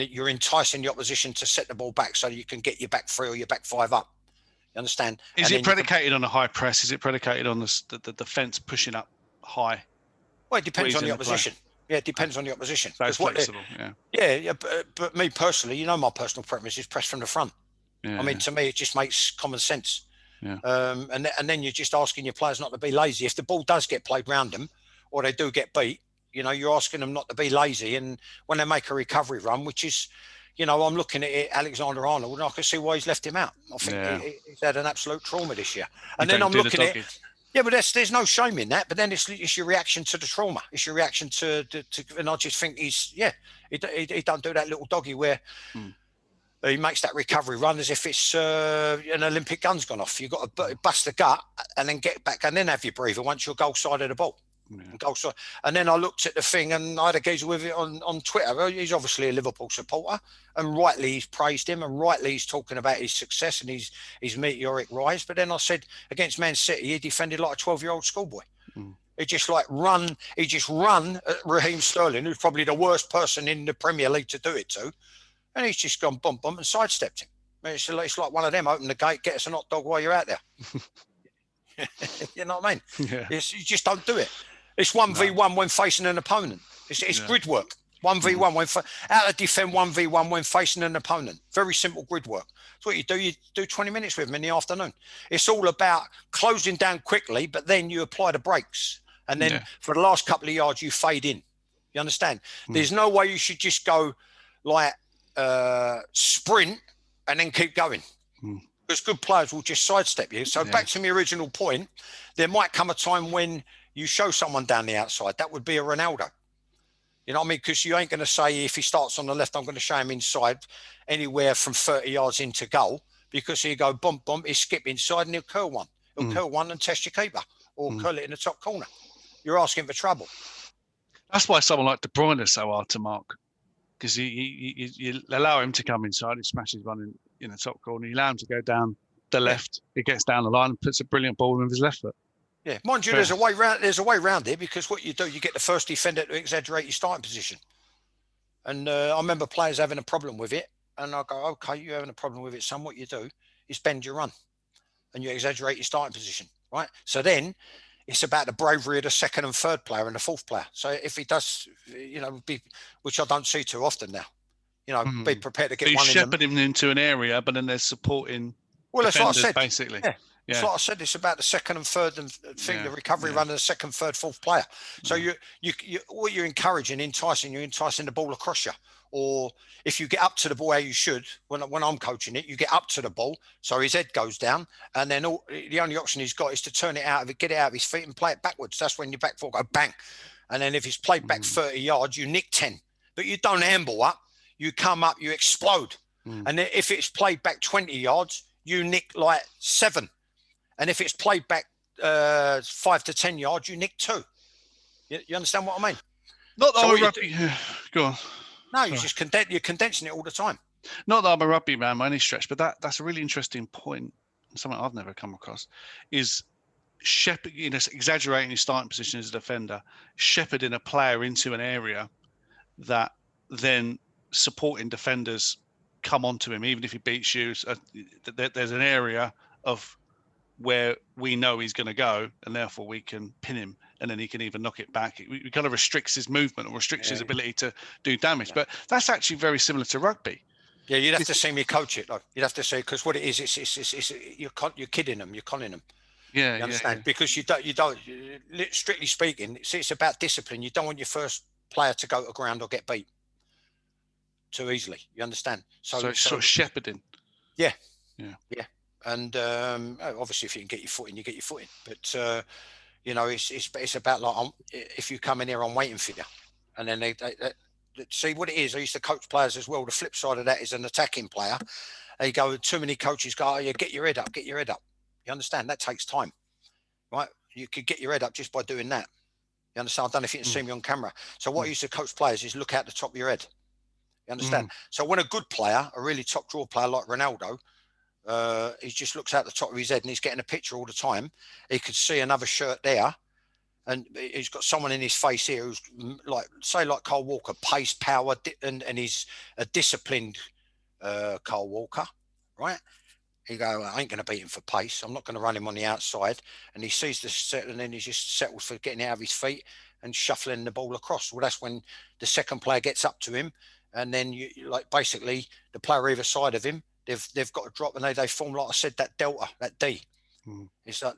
you're enticing the opposition to set the ball back so that you can get your back 3 or your back 5 up. You understand? Is it predicated on a high press? Is it predicated on the defence pushing up high? Well, it depends on the opposition. Yeah, it depends on the opposition. So it's flexible, yeah. But me personally, my personal preference is press from the front. Yeah, I mean, to me, it just makes common sense. Yeah. And then you're just asking your players not to be lazy. If the ball does get played round them, or they do get beat, you're asking them not to be lazy. And when they make a recovery run, which is, I'm looking at it, Alexander Arnold, and I can see why he's left him out. I think he's had an absolute trauma this year. And then I'm looking at it. Yeah, but there's no shame in that. But then it's your reaction to the trauma. It's your reaction to and I just think he don't do that little doggy where he makes that recovery run as if it's an Olympic gun's gone off. You've got to bust the gut and then get back and then have your breather once you're goal side of the ball. Yeah. And then I looked at the thing and I had a geezer with it on Twitter. He's obviously a Liverpool supporter and rightly he's praised him and rightly he's talking about his success and his meteoric rise. But then I said against Man City, he defended like a 12-year-old schoolboy. He just run at Raheem Sterling, who's probably the worst person in the Premier League to do it to. And he's just gone bump and sidestepped him. I mean, it's like one of them, open the gate, get us a hot dog while you're out there. You know what I mean? Yeah. You just don't do it. It's 1v1 when facing an opponent. It's grid work. 1v1 when out of defend 1v1 when facing an opponent. Very simple grid work. That's what you do. You do 20 minutes with them in the afternoon. It's all about closing down quickly, but then you apply the brakes. And then for the last couple of yards, you fade in. You understand? There's no way you should just go like sprint and then keep going. Because good players will just sidestep you. So back to my original point, there might come a time when you show someone down the outside. That would be a Ronaldo. You know what I mean? Because you ain't going to say if he starts on the left, I'm going to show him inside anywhere from 30 yards into goal, because he'll go bump, he'll skip inside and he'll curl one. He'll curl one and test your keeper or curl it in the top corner. You're asking for trouble. That's why someone like De Bruyne is so hard to mark, because you allow him to come inside, he smashes one in the top corner, you allow him to go down the left, he gets down the line and puts a brilliant ball with his left foot. Yeah, mind you, there's a way round it, because what you do, you get the first defender to exaggerate your starting position. And I remember players having a problem with it, and I go, okay, you're having a problem with it, son. What you do is bend your run, and you exaggerate your starting position, right? So then it's about the bravery of the second and third player and the fourth player. So if he does, which I don't see too often now, You know, be prepared to get He's one in them. shepherding him into an area, but then there's supporting Well, that's what I defenders, said. basically. Yeah. Yeah. It's like I said, it's about the second and third and thing, the recovery run of the second, third, fourth player. So you what you're encouraging, you're enticing the ball across you. Or if you get up to the ball how you should, when I'm coaching it, you get up to the ball so his head goes down, and then the only option he's got is to turn it out of it, get it out of his feet and play it backwards. That's when your back foot go bang. And then if it's played back 30 yards, you nick 10. But you don't handball up, you come up, you explode. And if it's played back 20 yards, you nick like 7. And if it's played back 5 to 10 yards, you nick 2. You understand what I mean? Not that I'm a rugby. Go on. No, you're condensing it all the time. Not that I'm a rugby man by any stretch, but that's a really interesting point. Something I've never come across is exaggerating his starting position as a defender, shepherding a player into an area that then supporting defenders come onto him, even if he beats you. There's an area of where we know he's going to go, and therefore we can pin him, and then he can either knock it back. It kind of restricts his movement or restricts his ability to do damage. But that's actually very similar to rugby. Yeah, you'd have to see me coach it, though. You'd have to say, because what it is, it's you're kidding them, you're conning them. Yeah, you understand? Because you don't. Strictly speaking, it's about discipline. You don't want your first player to go to ground or get beat too easily. You understand? So it's sort of shepherding. Yeah. And obviously, if you can get your foot in, you get your foot in. But it's about like, if you come in here, I'm waiting for you. And then they see what it is. I used to coach players as well. The flip side of that is an attacking player. They go, too many coaches go, oh, yeah, get your head up, get your head up. You understand? That takes time, right? You could get your head up just by doing that. You understand? I don't know if you can see me on camera. So what I used to coach players is look out the top of your head. You understand? So when a good player, a really top draw player like Ronaldo, he just looks out the top of his head and he's getting a picture all the time. He could see another shirt there, and he's got someone in his face here who's like Carl Walker, pace, power, and he's a disciplined Carl Walker, right? He go, I ain't going to beat him for pace. I'm not going to run him on the outside. And he sees the set, and then he just settles for getting out of his feet and shuffling the ball across. Well, that's when the second player gets up to him, and then basically the player either side of him, they've got to drop, and they form, like I said, that delta, that D. It's like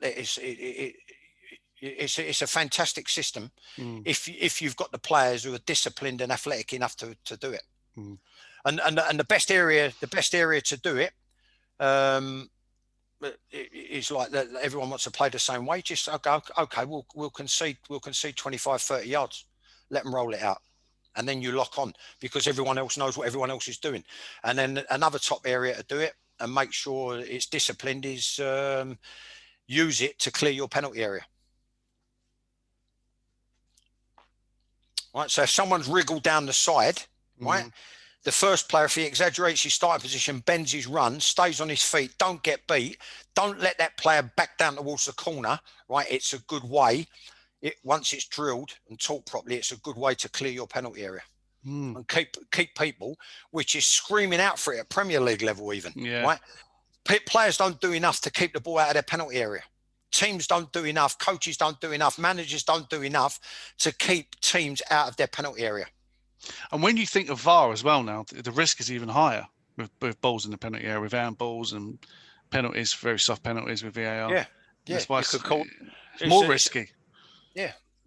it's a fantastic system if you've got the players who are disciplined and athletic enough to do it. And the best area to do it is like that. Everyone wants to play the same way. Just okay, we'll concede 25, 30 yards. Let them roll it out. And then you lock on, because everyone else knows what everyone else is doing. And then another top area to do it and make sure it's disciplined is use it to clear your penalty area. Right. So if someone's wriggled down the side, right, the first player, if he exaggerates his starting position, bends his run, stays on his feet, don't get beat, don't let that player back down towards the corner, right? It's a good way. Once it's drilled and taught properly, it's a good way to clear your penalty area and keep people, which is screaming out for it at Premier League level even, right? Players don't do enough to keep the ball out of their penalty area. Teams don't do enough. Coaches don't do enough. Managers don't do enough to keep teams out of their penalty area. And when you think of VAR as well now, the risk is even higher with balls in the penalty area, with handballs and penalties, very soft penalties with VAR. Yeah. That's why it's more risky.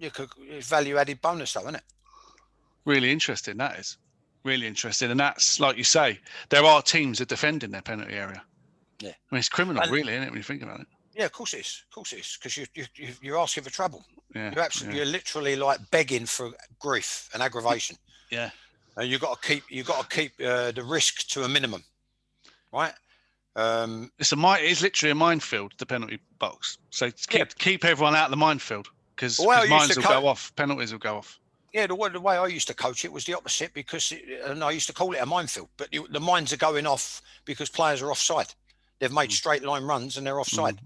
It's value-added bonus, though, isn't it? Really interesting, that is. Really interesting. And that's, like you say, there are teams that defend in their penalty area. Yeah. I mean, it's criminal, really, isn't it, when you think about it? Yeah, of course it is. Of course it is, because you're asking for trouble. Yeah. You're literally like begging for grief and aggravation. Yeah. And you've got to keep the risk to a minimum, right? It's literally a minefield, the penalty box. So keep everyone out of the minefield, because mines will go off, penalties will go off. Yeah, the way I used to coach it was the opposite, and I used to call it a minefield. But the mines are going off because players are offside. They've made straight line runs and they're offside.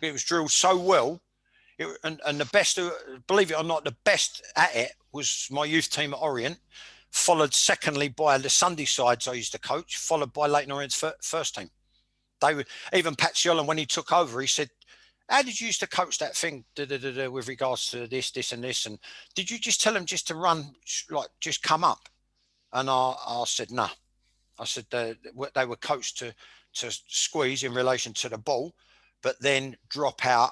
It was drilled so well. And the best, believe it or not, the best at it was my youth team at Orient, followed secondly by the Sunday sides I used to coach, followed by Leighton Orient's first team. Even Pat Sholland, when he took over, he said, how did you used to coach that thing with regards to this and this? And did you just tell them just to run, like just come up? And I said, no. I said they were coached to squeeze in relation to the ball, but then drop out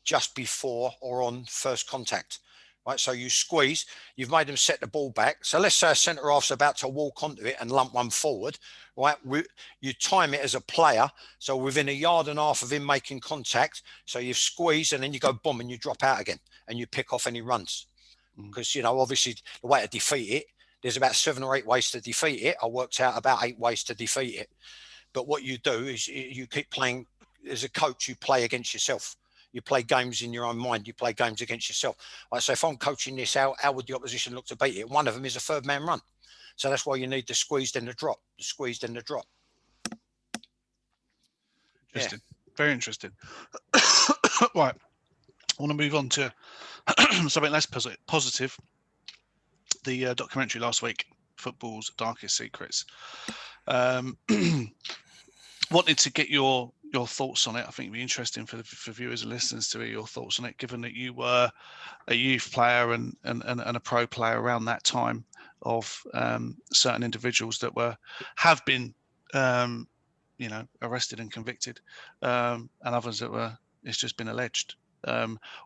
just before or on first contact. Right, so you squeeze, you've made them set the ball back. So let's say a centre half's about to walk onto it and lump one forward, right? You time it as a player, so within a yard and a half of him making contact. So you squeeze and then you go boom and you drop out again and you pick off any runs. Because, you know, obviously the way to defeat it, there's about 7 or 8 ways to defeat it. I worked out about 8 ways to defeat it. But what you do is you keep playing. As a coach, you play against yourself. You play games in your own mind. You play games against yourself. Like, so if I'm coaching this, how would the opposition look to beat it? One of them is a third man run. So that's why you need the squeezed and the drop. The squeezed and the drop. Interesting. Yeah. Very interesting. Right. I want to move on to something less positive. The documentary last week, Football's Darkest Secrets. Wanted to get your thoughts on it. I think it'd be interesting for viewers and listeners to hear your thoughts on it, given that you were a youth player and a pro player around that time of certain individuals that have been arrested and convicted, and others that it's just been alleged.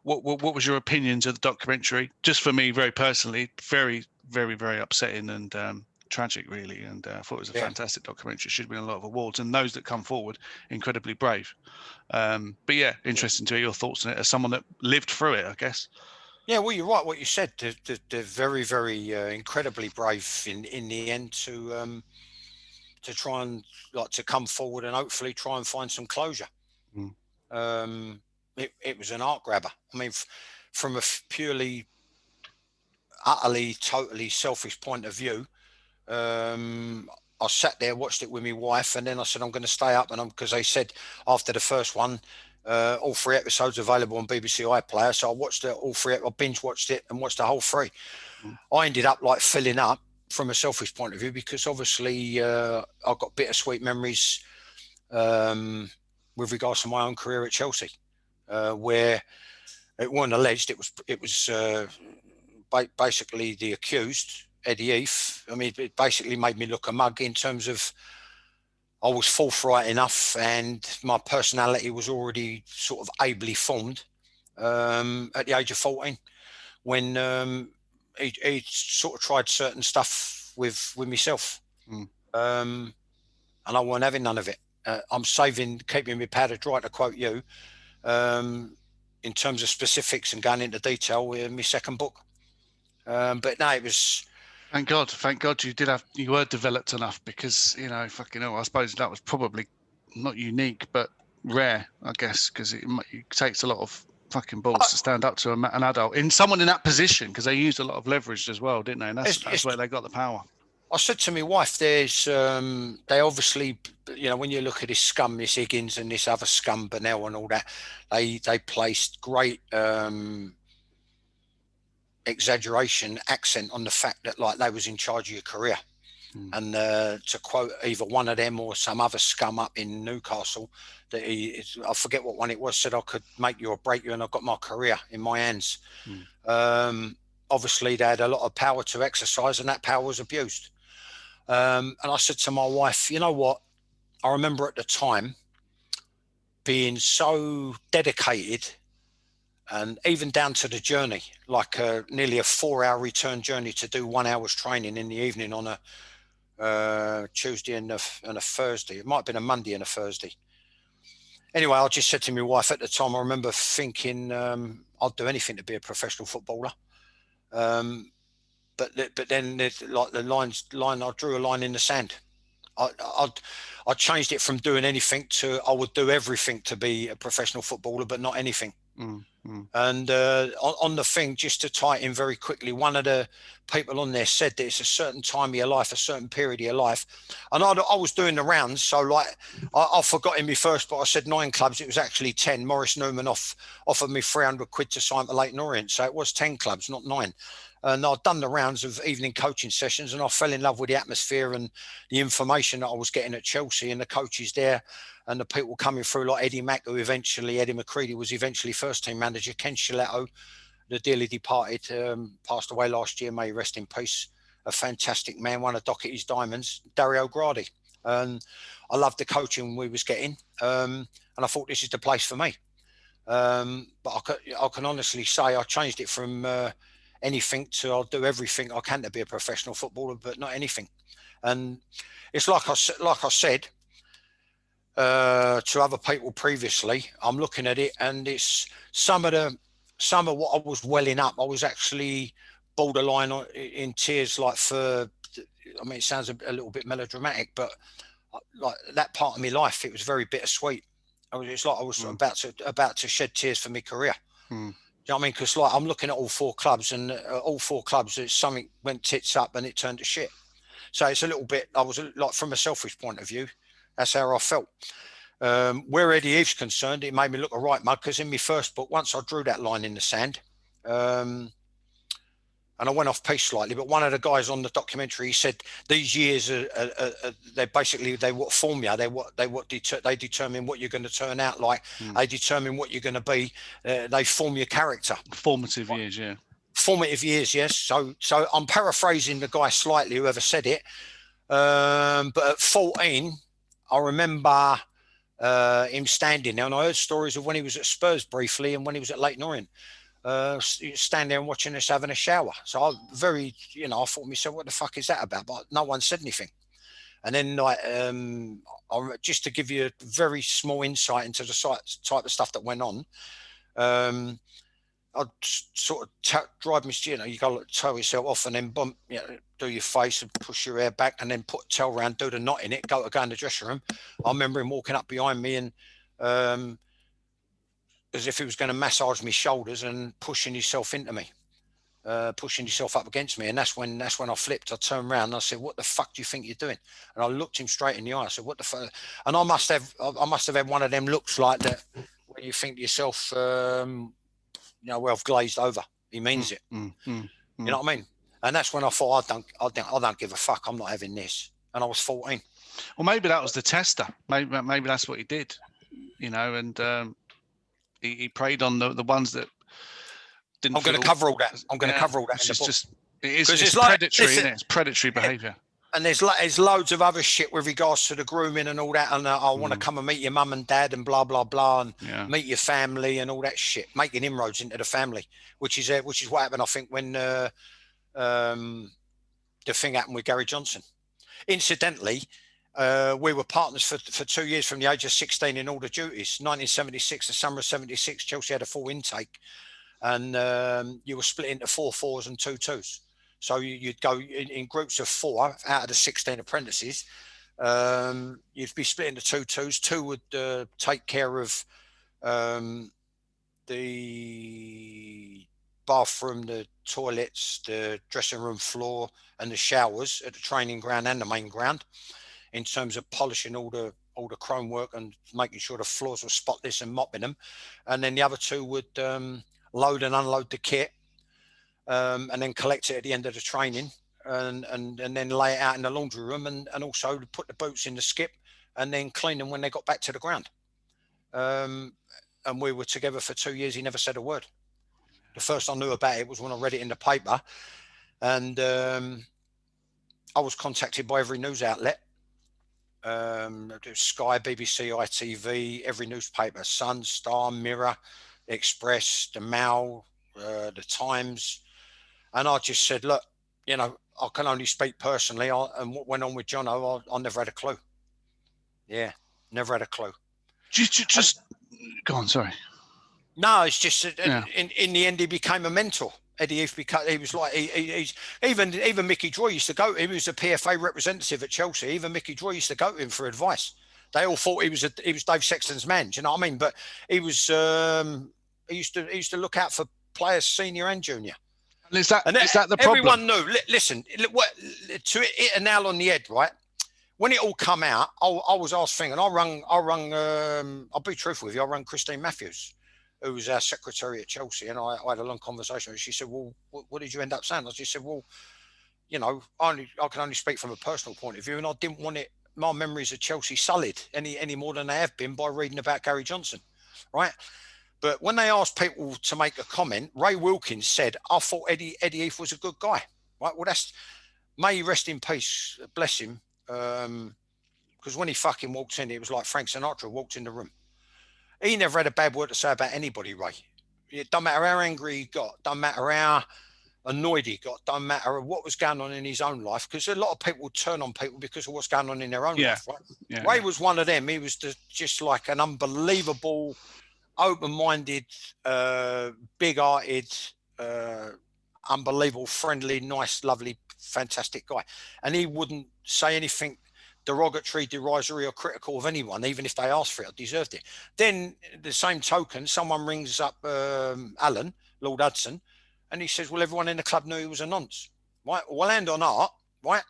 What was your opinions of the documentary? Just for me, very personally, very, very, very upsetting and tragic, really. And I thought it was a fantastic documentary. It should have been a lot of awards. And those that come forward, incredibly brave. But yeah, interesting to hear your thoughts on it as someone that lived through it, I guess. Yeah, well, you're right. What you said, they're very, very incredibly brave in the end to try and to come forward and hopefully try and find some closure. It was an art grabber. I mean, from a purely, utterly, totally selfish point of view, I sat there, watched it with my wife, and then I said, I'm going to stay up. And because they said after the first one, all 3 episodes available on BBC iPlayer. So I watched it, all 3. I binge watched it and watched the whole 3. I ended up filling up from a selfish point of view because obviously I've got bittersweet memories with regards to my own career at Chelsea. Where it wasn't alleged, it was basically the accused, Eddie Heath. I mean, it basically made me look a mug in terms of I was forthright enough and my personality was already sort of ably formed at the age of 14 when he sort of tried certain stuff with myself. And I wasn't having none of it. I'm keeping my powder dry, to quote you. In terms of specifics and going into detail with my second book. But no, it was... Thank God you were developed enough because, I suppose that was probably not unique, but rare, I guess, because it takes a lot of fucking balls to stand up to an adult in someone in that position, because they used a lot of leverage as well, didn't they? And that's where they got the power. I said to my wife, there's, they obviously, when you look at this scum, this Higgins and this other scum, Burnell and all that, they placed great exaggeration accent on the fact that they was in charge of your career. And to quote either one of them or some other scum up in Newcastle, that I forget what one it was, said I could make you or break you and I've got my career in my hands. Obviously, they had a lot of power to exercise and that power was abused. And I said to my wife, you know what? I remember at the time being so dedicated and even down to the journey, nearly a 4-hour return journey to do 1 hour's training in the evening on a Tuesday and a Thursday. It might have been a Monday and a Thursday. Anyway, I just said to my wife at the time, I remember thinking I'd do anything to be a professional footballer. But then I drew a line in the sand. I changed it from doing anything to I would do everything to be a professional footballer, but not anything. And on the thing, just to tie it in very quickly, one of the people on there said that it's a certain time of your life, a certain period of your life. And I was doing the rounds. So I forgot in my first, but I said 9 clubs. It was actually 10. Maurice Newman offered me 300 quid to sign for Leyton Orient. So it was 10 clubs, not 9. And I'd done the rounds of evening coaching sessions and I fell in love with the atmosphere and the information that I was getting at Chelsea and the coaches there and the people coming through like Eddie Mack, Eddie McCready was eventually first team manager. Ken Shiletto, the dearly departed, passed away last year, may he rest in peace. a fantastic man, one of Doherty's diamonds, Dario Gradi. And I loved the coaching we was getting, and I thought this is the place for me. But I can honestly say I changed it from anything to I'll do everything I can to be a professional footballer, but not anything. And it's like I said to other people previously. I'm looking at it, and it's some of what I was welling up. I was actually borderline in tears, like for. I mean, it sounds a little bit melodramatic, but like that part of my life, it was very bittersweet. It's like I was about to shed tears for my career. You know what I mean? Because like I'm looking at all four clubs, and all four clubs, something went tits up and it turned to shit. So it's a little bit. I was like, from a selfish point of view, that's how I felt. Where Eddie Heath's concerned, it made me look a right mug, because in my first book, once I drew that line in the sand, and I went off piece slightly, but one of the guys on the documentary, he said these years they what form you. They determine what you're going to turn out like. They determine what you're going to be. They form your character. Formative years, yeah. Formative years, yes. So I'm paraphrasing the guy slightly, whoever said it. But at 14, I remember him standing there, and I heard stories of when he was at Spurs briefly and when he was at Leyton Orient. Stand there and watching us having a shower. So I I thought to myself, what the fuck is that about? But no one said anything. And then like, just to give you a very small insight into the type of stuff that went on, I'd sort of drive me, you got to toe yourself off and then bump, do your face and push your hair back and then put a towel around, do the knot in it, go in the dressing room. I remember him walking up behind me and as if he was going to massage my shoulders and pushing himself into me, pushing himself up against me. And that's when I flipped. I turned around and I said, "What the fuck do you think you're doing?" And I looked him straight in the eye. I said, "What the fuck?" And I must have had one of them looks like that where you think to yourself, well, I've glazed over. He means it. You know what I mean? And that's when I thought, I don't give a fuck. I'm not having this. And I was 14. Well, maybe that was the tester. Maybe that's what he did. And he preyed on the ones that didn't. I'm going to cover all that. I'm going to cover all that in the book. It's predatory, isn't it? It's predatory behaviour. And there's loads of other shit with regards to the grooming and all that. And I want to come and meet your mum and dad and blah, blah, blah. And meet your family and all that shit. Making inroads into the family, which is what happened, I think, when the thing happened with Gary Johnson. Incidentally, we were partners for 2 years from the age of 16 in all the duties. 1976, the summer of 76, Chelsea had a full intake. And you were split into 4-4s and 2-2s. So you'd go in groups of 4 out of the 16 apprentices. You'd be split into 2-2s. 2 would take care of the bathroom, the toilets, the dressing room floor, and the showers at the training ground and the main ground, in terms of polishing all the chrome work and making sure the floors were spotless and mopping them. And then the other 2 would load and unload the kit. And then collect it at the end of the training and then lay it out in the laundry room and also put the boots in the skip and then clean them when they got back to the ground. And we were together for 2 years. He never said a word. The first I knew about it was when I read it in the paper, and I was contacted by every news outlet. Sky, BBC, ITV, every newspaper, Sun, Star, Mirror, Express, the Mail, the Times. And I just said, look, I can only speak personally. And what went on with Jono, I never had a clue. Yeah, never had a clue. Just go on, sorry. No, it's just in the end, he became a mentor. Eddie Heath he was like, he's even Mickey Droy used to go. He was a PFA representative at Chelsea. Even Mickey Droy used to go to him for advice. They all thought he was Dave Sexton's man. Do you know what I mean? But he was he used to look out for players, senior and junior. Is that the problem? Everyone knew. Listen, to hit a nail on the head, right? When it all come out, I was asked thing, and I rung. I'll be truthful with you. I rung Christine Matthews, who was our secretary at Chelsea, and I had a long conversation with her. She said, "Well, what did you end up saying?" I just said, "Well, I can only speak from a personal point of view, and I didn't want my memories of Chelsea sullied any more than they have been by reading about Gary Johnson, right?" But when they asked people to make a comment, Ray Wilkins said, "I thought Eddie Heath was a good guy." Right? Well, may he rest in peace, bless him. Because when he fucking walked in, it was like Frank Sinatra walked in the room. He never had a bad word to say about anybody, Ray. It don't matter how angry he got, don't matter how annoyed he got, don't matter what was going on in his own life, because a lot of people turn on people because of what's going on in their own life, right? Ray was one of them. He was just like an unbelievable, open-minded, big-hearted, unbelievable, friendly, nice, lovely, fantastic guy. And he wouldn't say anything derogatory, derisory, or critical of anyone, even if they asked for it or deserved it. Then, the same token, someone rings up Alan, Lord Hudson, and he says, well, everyone in the club knew he was a nonce. Right? Well, hand on heart, right?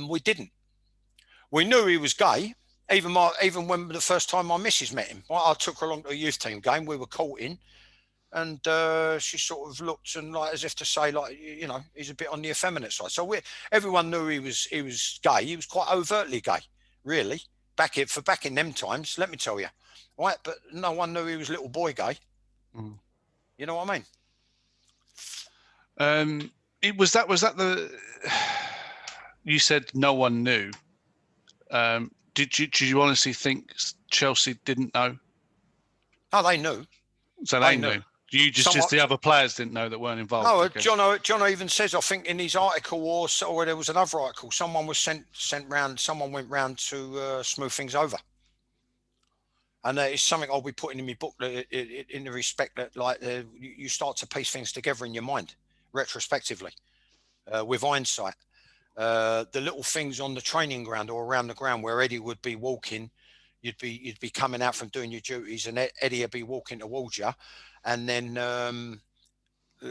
We didn't. We knew he was gay, even when the first time my missus met him. Right? I took her along to a youth team game. We were courting. And she sort of looked and like as if to say, like, you know, he's a bit on the effeminate side. So everyone knew he was gay. He was quite overtly gay, really. Back in them times, let me tell you, right? But no one knew he was little boy gay. Mm. You know what I mean? Was that the? You said no one knew. Did you honestly think Chelsea didn't know? Oh, they knew. So they knew. You just the other players didn't know that weren't involved. No, John even says, I think in his article or there was another article, someone was sent round. Someone went round to smooth things over, and it's something I'll be putting in my book in the respect that like you start to piece things together in your mind retrospectively with hindsight. The little things on the training ground or around the ground where Eddie would be walking, you'd be coming out from doing your duties, and Eddie would be walking towards you. And then,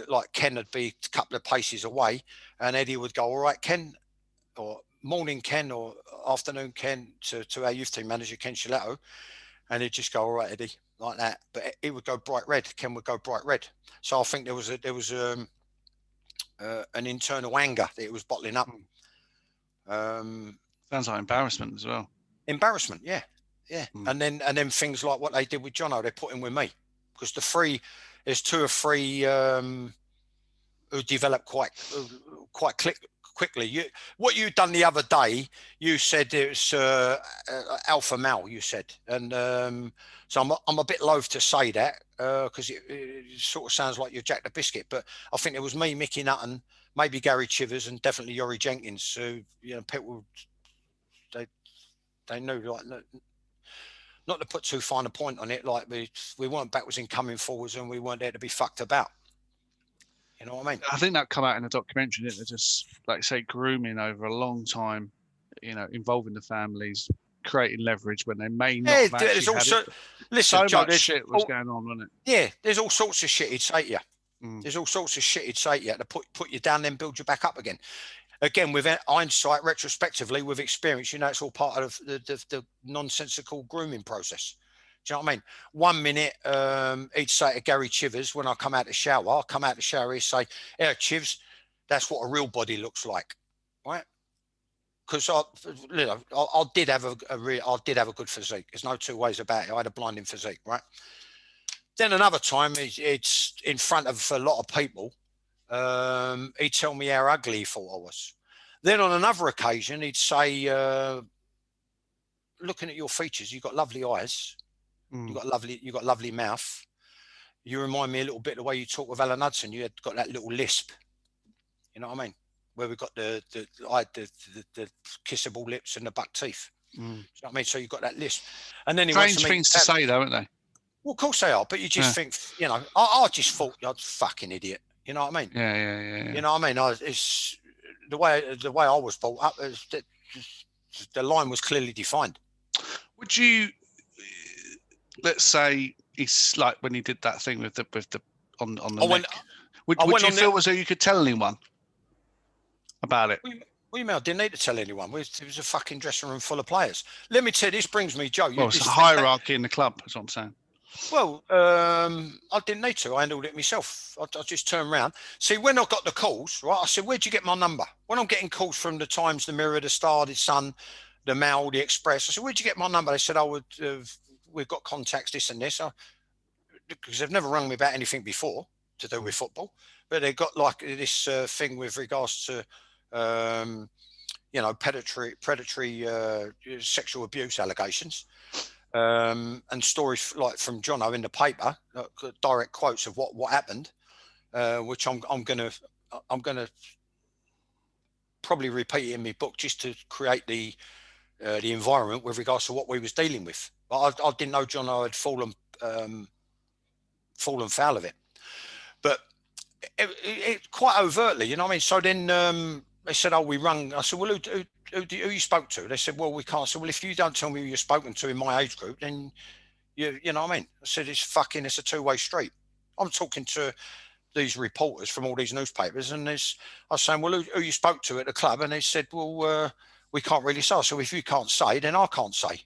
like Ken would be a couple of paces away, and Eddie would go, all right, Ken, or morning Ken, or afternoon Ken, to our youth team manager, Ken Shiletto, and he'd just go, all right, Eddie, like that. But he would go bright red. Ken would go bright red. So I think there was an internal anger that it was bottling up. Sounds like embarrassment as well. Embarrassment, yeah. And then things like what they did with Jono, they put him with me. Because there's two or three who developed quite quickly. What you done the other day, you said it was alpha male. You said, and so I'm a bit loath to say that because it sort of sounds like you're Jack the Biscuit. But I think it was me, Mickey Nutton, maybe Gary Chivers, and definitely Yori Jenkins. Who people they knew like. Not to put too fine a point on it, like we weren't backwards in coming forwards, and we weren't there to be fucked about. You know what I mean? I think that come out in the documentary. They're just, like say, grooming over a long time. Involving the families, creating leverage when they may not have actually there's also, had it. Listen, so Joe, much shit was going on, wasn't it? Yeah, there's all sorts of shit he'd say to you. There's all sorts of shit he'd say to you to put you down, then build you back up again. Again, with hindsight, retrospectively, with experience, it's all part of the nonsensical grooming process. Do you know what I mean? 1 minute, he'd say to Gary Chivers, when I come out the shower, he'd say, yeah, Chivs, that's what a real body looks like, right? Because I did have a good physique. There's no two ways about it. I had a blinding physique, right? Then another time, it's in front of a lot of people. He'd tell me how ugly he thought I was. Then on another occasion, he'd say, looking at your features, you've got lovely eyes. You've got lovely mouth. You remind me a little bit of the way you talk with Alan Hudson. You had got that little lisp. You know what I mean? Where we got the kissable lips and the buck teeth. You know what I mean? So you've got that lisp. And then he strange things to say, though, aren't they? Well, of course they are. But you just think, I just thought you're a fucking idiot. You know what I mean? Yeah. You know what I mean? It's the way I was brought up. The line was clearly defined. Would you, let's say, it's like when he did that thing with the on the neck. Would you feel as though you could tell anyone about it? I didn't need to tell anyone. It was a fucking dressing room full of players. Let me tell you, this brings me, Joe. Well, it's a hierarchy in the club, that's what I'm saying. Well, I didn't need to. I handled it myself. I just turned around. See, when I got the calls, right, I said, where'd you get my number? When I'm getting calls from the Times, the Mirror, the Star, the Sun, the Mail, the Express, I said, where'd you get my number? They said, we've got contacts, this and this. Because they've never rung me about anything before to do with football. But they got like this thing with regards to predatory sexual abuse allegations, and stories like from Jono in the paper, direct quotes of what happened, which I'm gonna probably repeat it in my book just to create the environment with regards to what we was dealing with. But I didn't know Jono had fallen foul of it, but it quite overtly, you know what I mean? So then they said, "Oh, we rung." I said, "Well, who you spoke to?" They said, "Well, we can't." I said, "Well, if you don't tell me who you've spoken to in my age group, then you know what I mean?" I said, it's a two-way street. I'm talking to these reporters from all these newspapers, and I was saying, "Well, who you spoke to at the club?" And they said, "Well, we can't really say." So if you can't say, then I can't say.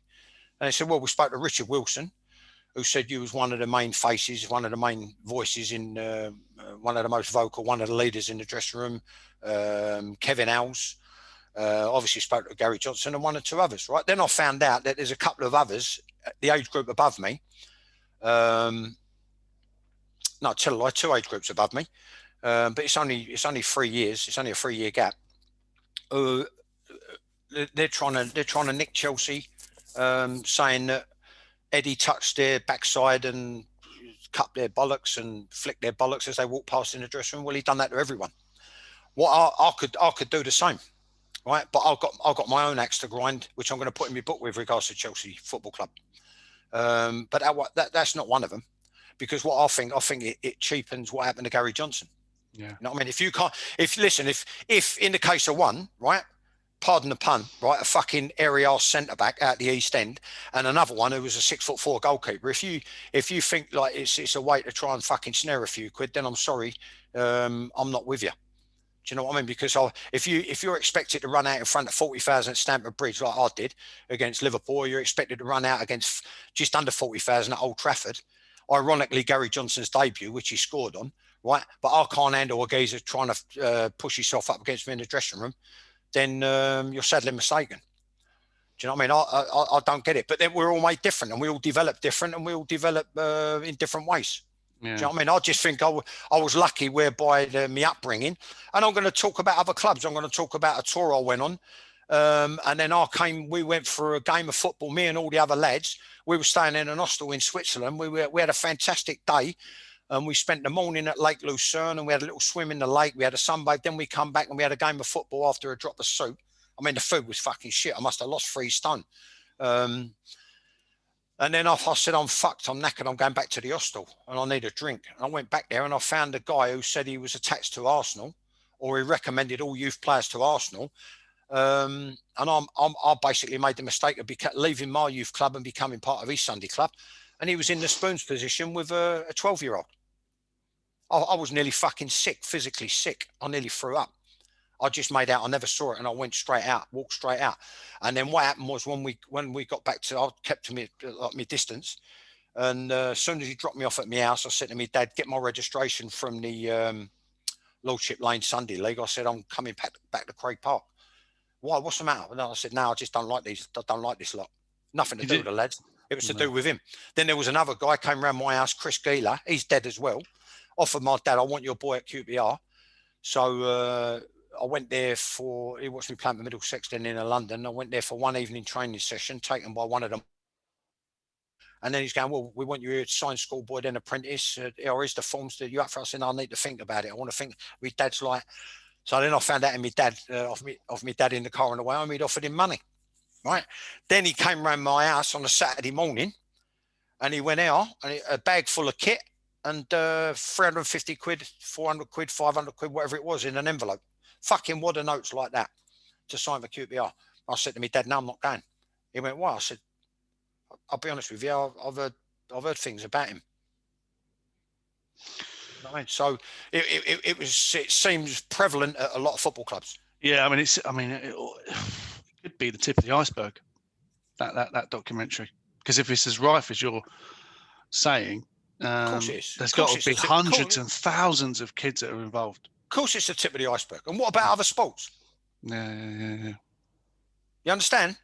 And they said, "Well, we spoke to Richard Wilson, who said you was one of the main faces, one of the main voices in, one of the most vocal, one of the leaders in the dressing room. Kevin Owls, obviously spoke to Gary Johnson and one or two others, right?" Then I found out that there's a couple of others, the age group above me. No, tell a lie, two age groups above me. But it's only 3 years. It's only a 3-year gap. They're trying to nick Chelsea, saying that Eddie touched their backside and cupped their bollocks and flicked their bollocks as they walked past in the dressing room. Well, he done that to everyone. What I could do the same, right? But I've got my own axe to grind, which I'm going to put in my book with regards to Chelsea Football Club. But that's not one of them, because what I think it cheapens what happened to Gary Johnson. Yeah. You know what I mean? If in the case of one, right, pardon the pun, right, a fucking area centre back out the East End, and another one who was a 6'4" goalkeeper. If you think like it's a way to try and fucking snare a few quid, then I'm sorry, I'm not with you. Do you know what I mean? Because if you're expected to run out in front of 40,000 at Stamford Bridge like I did against Liverpool, you're expected to run out against just under 40,000 at Old Trafford. Ironically, Gary Johnson's debut, which he scored on, right? But I can't handle a geezer trying to push himself up against me in the dressing room. Then you're sadly mistaken. Do you know what I mean? I don't get it. But then we're all made different, and we all develop different, and we all develop in different ways. Yeah. Do you know what I mean? I just think I was lucky whereby my upbringing, and I'm going to talk about other clubs. I'm going to talk about a tour I went on. And then we went for a game of football, me and all the other lads. We were staying in an hostel in Switzerland. We had a fantastic day. And we spent the morning at Lake Lucerne, and we had a little swim in the lake. We had a sunbathe. Then we come back and we had a game of football after a drop of soup. I mean, the food was fucking shit. I must have lost 3 stone. And then I said, I'm fucked. I'm knackered. I'm going back to the hostel and I need a drink. And I went back there and I found a guy who said he was attached to Arsenal, or he recommended all youth players to Arsenal. And I basically made the mistake of leaving my youth club and becoming part of his Sunday club. And he was in the spoons position with a 12-year-old. I was nearly fucking sick, physically sick. I nearly threw up. I just made out I never saw it, and I walked straight out. And then what happened was when we got back to, I kept to me distance, and as soon as he dropped me off at my house, I said to me, "Dad, get my registration from the Lordship Lane Sunday League." I said, "I'm coming back to Craig Park." "Why? What's the matter?" And I said, "No, I just don't like these. I don't like this lot. Nothing to do with the lads. It was to do with him." Then there was another guy came around my house, Chris Geeler. He's dead as well. Offered my dad, "I want your boy at QPR." So I went there he watched me play for Middlesex then in London. I went there for one evening training session taken by one of them. And then he's going, "Well, we want you here to sign schoolboy, then apprentice. Or is the forms that you up for?" I said, "I need to think about it. I want to think." My dad's like, so then I found out my dad, off me dad in the car on the way home, he'd offered him money. Right. Then he came round my house on a Saturday morning and he went out and a bag full of kit and 350 quid, 400 quid, 500 quid, whatever it was, in an envelope. Fucking wad of notes like that to sign for QPR. I said to me, "Dad, no, I'm not going." He went, "Why?" I said, "I'll be honest with you, I've heard things about him." You know what I mean? So it seems prevalent at a lot of football clubs. Yeah, I mean it could be the tip of the iceberg, that documentary, because if it's as rife as you're saying, of course it is. There's got to be hundreds and thousands of kids that are involved. Of course it's the tip of the iceberg. And what about other sports? Yeah. You understand?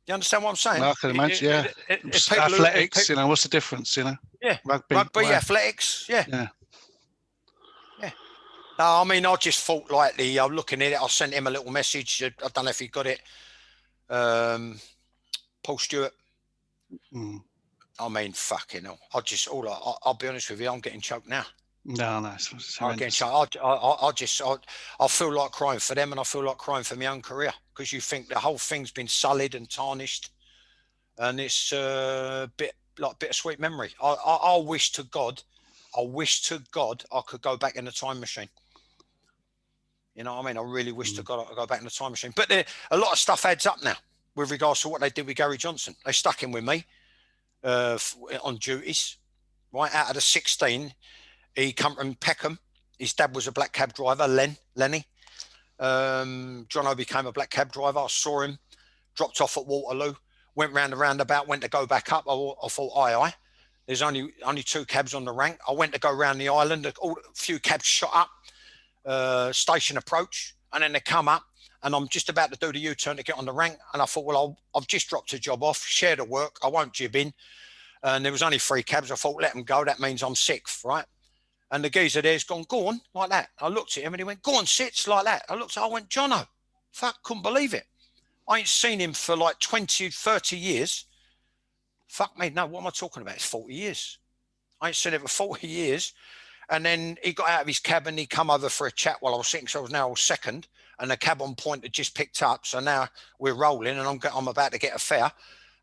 You understand what I'm saying? I can imagine, yeah. Athletics, what's the difference, Yeah. Rugby, athletics, yeah. No, I mean, I just thought lightly. I'm looking at it. I sent him a little message. I don't know if he got it. Paul Stewart. Mm. I mean, fucking hell. I'll be honest with you. I'm getting choked now. No, it's I'm getting horrendous. choked. I feel like crying for them, and I feel like crying for my own career, because you think the whole thing's been sullied and tarnished, and it's a bit sweet memory. I wish to God I could go back in the time machine. You know what I mean? I really wish to God I could go back in the time machine. But a lot of stuff adds up now with regards to what they did with Gary Johnson. They stuck him with me on duties. Right out of the 16, he come from Peckham. His dad was a black cab driver, Lenny. Jono became a black cab driver. I saw him, dropped off at Waterloo, went round the roundabout, went to go back up. I thought, aye. There's only 2 cabs on the rank. I went to go round the island. A few cabs shot up, station approach, and then they come up, and I'm just about to do the U-turn to get on the rank. And I thought, well, I've just dropped a job off, share the work. I won't jib in. And there was only 3 cabs. I thought, let them go. That means I'm 6th, right? And the geezer there's gone, go on, like that. I looked at him and he went, go on, Sits, like that. I went, Jono, fuck, couldn't believe it. I ain't seen him for like 20, 30 years. Fuck me, no, what am I talking about? It's 40 years. I ain't seen him for 40 years. And then he got out of his cab and he come over for a chat while I was sitting. So I was now 2nd, and the cab on point had just picked up. So now we're rolling, and I'm about to get a fare.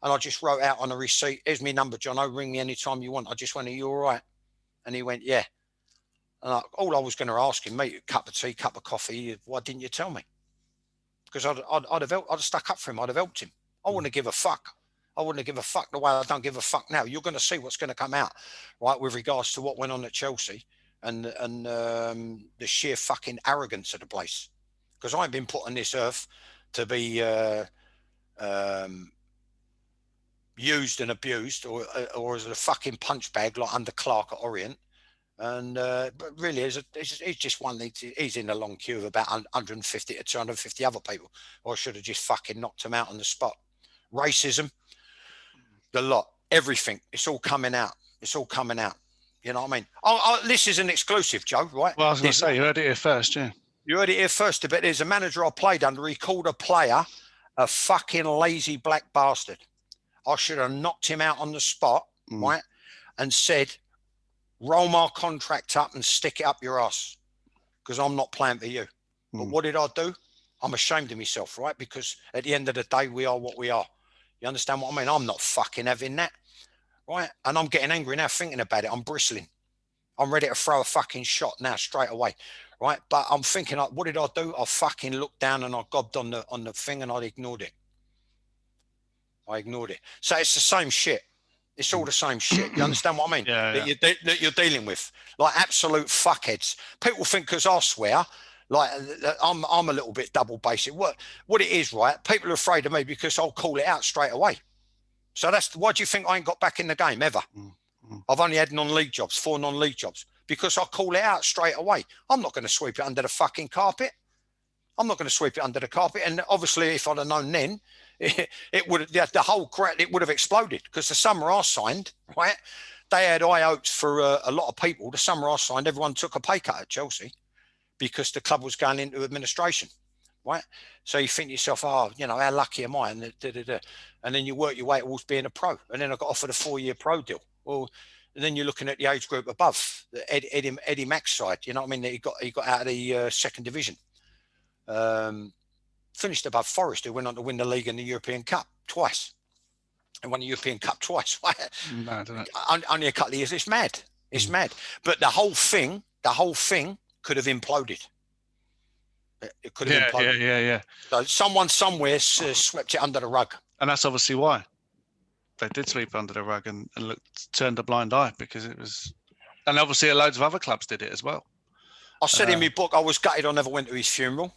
And I just wrote out on a receipt, here's my number, Jono, ring me anytime you want. I just went, are you all right? And he went, yeah. And all I was going to ask him, mate, a cup of tea, cup of coffee, why didn't you tell me? Because I'd have stuck up for him. I'd have helped him. I wouldn't have give a fuck. I wouldn't have give a fuck the way I don't give a fuck now. You're going to see what's going to come out, right, with regards to what went on at Chelsea and the sheer fucking arrogance of the place. Because I ain't been put on this earth to be used and abused or as a fucking punch bag like under Clark at Orient. And but really, he's just one. He's in a long queue of about 150 to 250 other people. Or I should have just fucking knocked him out on the spot. Racism, the lot, everything. It's all coming out. It's all coming out. You know what I mean? This is an exclusive, Joe, right? Well, I was going to say, you heard it here first, yeah. You heard it here first, but there's a manager I played under. He called a player a fucking lazy black bastard. I should have knocked him out on the spot, right? And said, roll my contract up and stick it up your ass, because I'm not playing for you. But what did I do? I'm ashamed of myself, right? Because at the end of the day, we are what we are. You understand what I mean? I'm not fucking having that, right? And I'm getting angry now thinking about it. I'm bristling. I'm ready to throw a fucking shot now straight away, right? But I'm thinking, like, what did I do? I fucking looked down and I gobbed on the thing and I ignored it. So it's the same shit. It's all the same shit. You understand what I mean? That you're dealing with, like absolute fuckheads. People think because I swear, like I'm a little bit double basic. What it is, right? People are afraid of me because I'll call it out straight away. So why do you think I ain't got back in the game ever? I've only had 4 non-league jobs, because I call it out straight away. I'm not going to sweep it under the fucking carpet. I'm not going to sweep it under the carpet. And obviously, if I'd have known then, it would have exploded, because the summer I signed, right, they had high hopes for a lot of people. The summer I signed, everyone took a pay cut at Chelsea because the club was going into administration, right? So you think to yourself, oh, you know, how lucky am I? And then you work your way towards being a pro. And then I got offered a 4-year pro deal. Well, and then you're looking at the age group above, Eddie Mack's side. You know what I mean? He got out of the 2nd division. Finished above Forest, who went on to win the league and the European Cup twice. And won the European Cup twice. Mad, isn't it? Only a couple of years. It's mad. It's mad. But the whole thing could have imploded. It could have imploded. Yeah. So someone somewhere swept it under the rug. And that's obviously why they did sweep under the rug and turned a blind eye, because it was, and obviously loads of other clubs did it as well. I said in my book, I was gutted I never went to his funeral.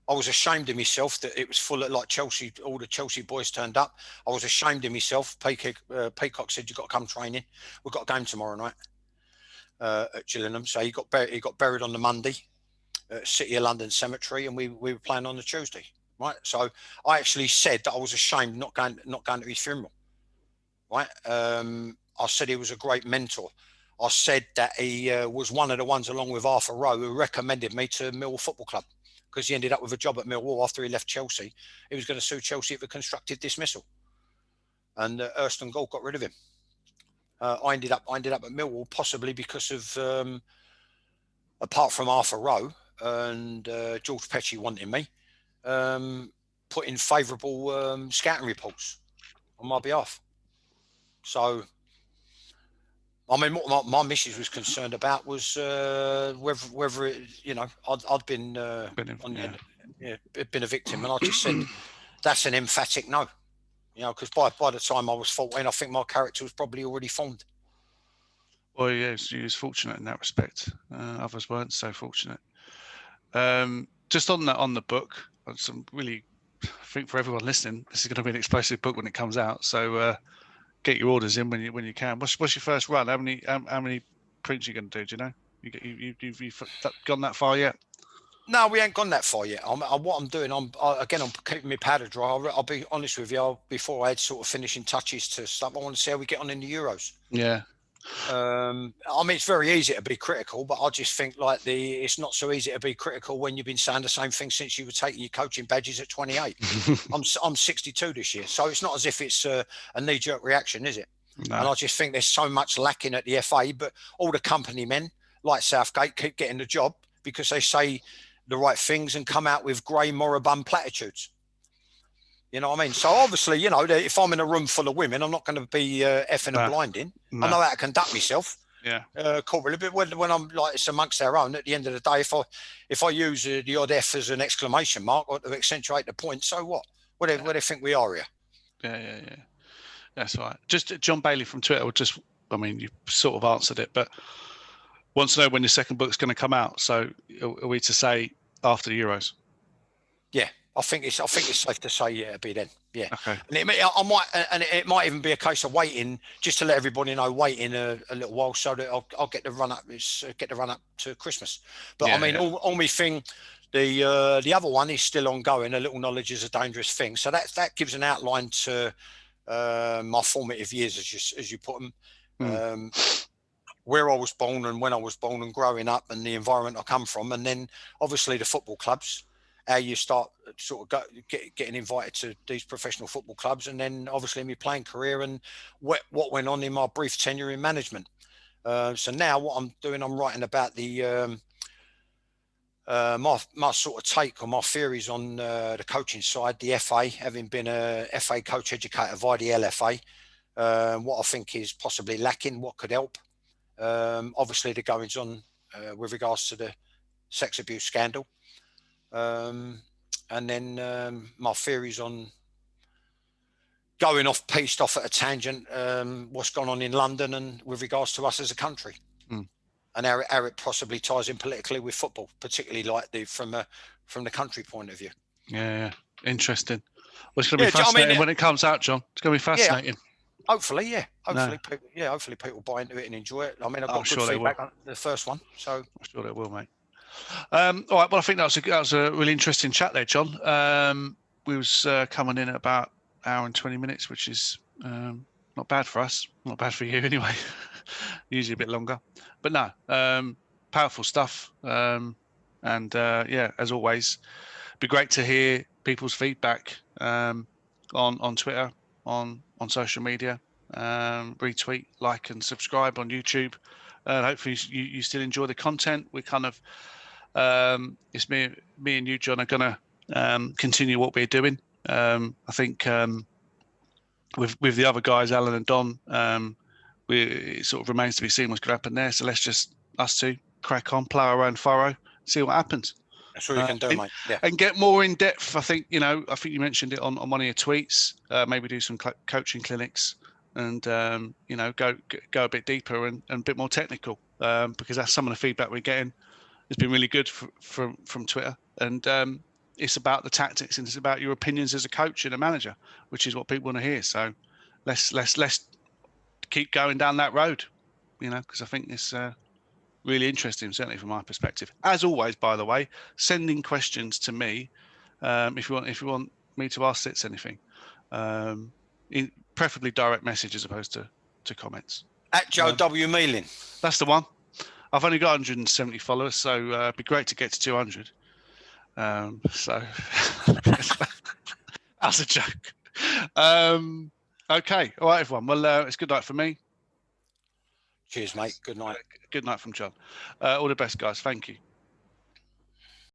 I was ashamed of myself that it was full of, like, Chelsea, all the Chelsea boys turned up. I was ashamed of myself. Peacock said, you've got to come training. We've got a game tomorrow night at Gillingham. So he got buried on the Monday at City of London Cemetery, and we were playing on the Tuesday, right? So I actually said that I was ashamed not going to his funeral, right? I said he was a great mentor. I said that he was one of the ones, along with Arthur Rowe, who recommended me to Millwall Football Club, because he ended up with a job at Millwall after he left Chelsea. He was going to sue Chelsea for constructive dismissal, and Hurston Gold got rid of him. I ended up at Millwall, possibly because of, apart from Arthur Rowe and George Petchy wanting me, put in favourable scouting reports on my behalf. So, I mean, what my missus was concerned about was whether it, I'd been been a victim, and I just said that's an emphatic no. Because by the time I was 14, I think my character was probably already formed. Well, yes, you was fortunate in that respect. Others weren't so fortunate. Just on the book, some really, I think for everyone listening, this is going to be an explosive book when it comes out. So get your orders in when you can. What's your first run? How many prints are you going to do? Do you know? You've gone that far yet? No, we ain't gone that far yet. What I'm doing, I'm keeping my powder dry. I'll be honest with you. Before I had sort of finishing touches to stuff, I want to see how we get on in the Euros. Yeah. I mean, it's very easy to be critical, but I just think it's not so easy to be critical when you've been saying the same thing since you were taking your coaching badges at 28. I'm 62 this year, so it's not as if it's a knee-jerk reaction, is it? No. And I just think there's so much lacking at the FA, but all the company men like Southgate keep getting the job because they say the right things and come out with grey moribund platitudes. You know what I mean? So obviously, if I'm in a room full of women, I'm not going to be effing and blinding. No. I know how to conduct myself. Yeah. Corporately, but when I'm like, it's amongst our own. At the end of the day, if I use the odd F as an exclamation mark or to accentuate the point, so what? Where do they think we are here? Yeah. That's right. Just John Bailey from Twitter. You sort of answered it, but wants to know when your second book's going to come out. So are we to say after the Euros? Yeah. I think it's safe to say it'll be then. Yeah. Okay. And it might even be a case of waiting, just to let everybody know, waiting a little while so that I'll get the run up to Christmas. But all my thing, the other one is still ongoing. A little knowledge is a dangerous thing. So that gives an outline to my formative years, as you put them. Where I was born and when I was born and growing up and the environment I come from, and then obviously the football clubs. How you start sort of getting invited to these professional football clubs, and then obviously my playing career and what went on in my brief tenure in management. So now what I'm doing, I'm writing about the my sort of take on my theories on the coaching side, the FA, having been a FA coach educator via the LFA, what I think is possibly lacking, what could help. Obviously the goings on with regards to the sex abuse scandal. And then my theories on going off at a tangent, what's gone on in London and with regards to us as a country, and how it possibly ties in politically with football, particularly from the country point of view. Yeah, interesting. Well, it's going to be fascinating when it comes out, John. It's going to be fascinating. Yeah, hopefully, hopefully people buy into it and enjoy it. I mean, I've got good feedback on the first one, so I'm sure they will, mate. All right. Well, I think that was a really interesting chat there, John. We was coming in at about an hour and 20 minutes, which is not bad for us. Not bad for you anyway. Usually a bit longer, but no, powerful stuff. And as always, it'd be great to hear people's feedback on Twitter, on social media. Retweet, like, and subscribe on YouTube. Hopefully you still enjoy the content. We kind of it's me and you, John, are gonna continue what we're doing. I think with the other guys, Alan and Don, it sort of remains to be seen what's going to happen there. So let's just us two crack on, plough our own furrow, see what happens. That's what you can do, mate. Yeah. And get more in depth. I think you mentioned it on one of your tweets. Maybe do some coaching clinics and go a bit deeper and a bit more technical, because that's some of the feedback we're getting. It's been really good from Twitter, and it's about the tactics and it's about your opinions as a coach and a manager, which is what people want to hear. So let's keep going down that road, because I think it's really interesting, certainly from my perspective. As always, by the way, sending questions to me if you want me to ask Sitz anything, preferably direct message as opposed to comments. At Joe W. Mealing. That's the one. I've only got 170 followers, so it'd be great to get to 200. So that's a joke. Okay, all right, everyone. Well, it's good night for me. Cheers, mate. Good night. Good night from John. All the best, guys. Thank you.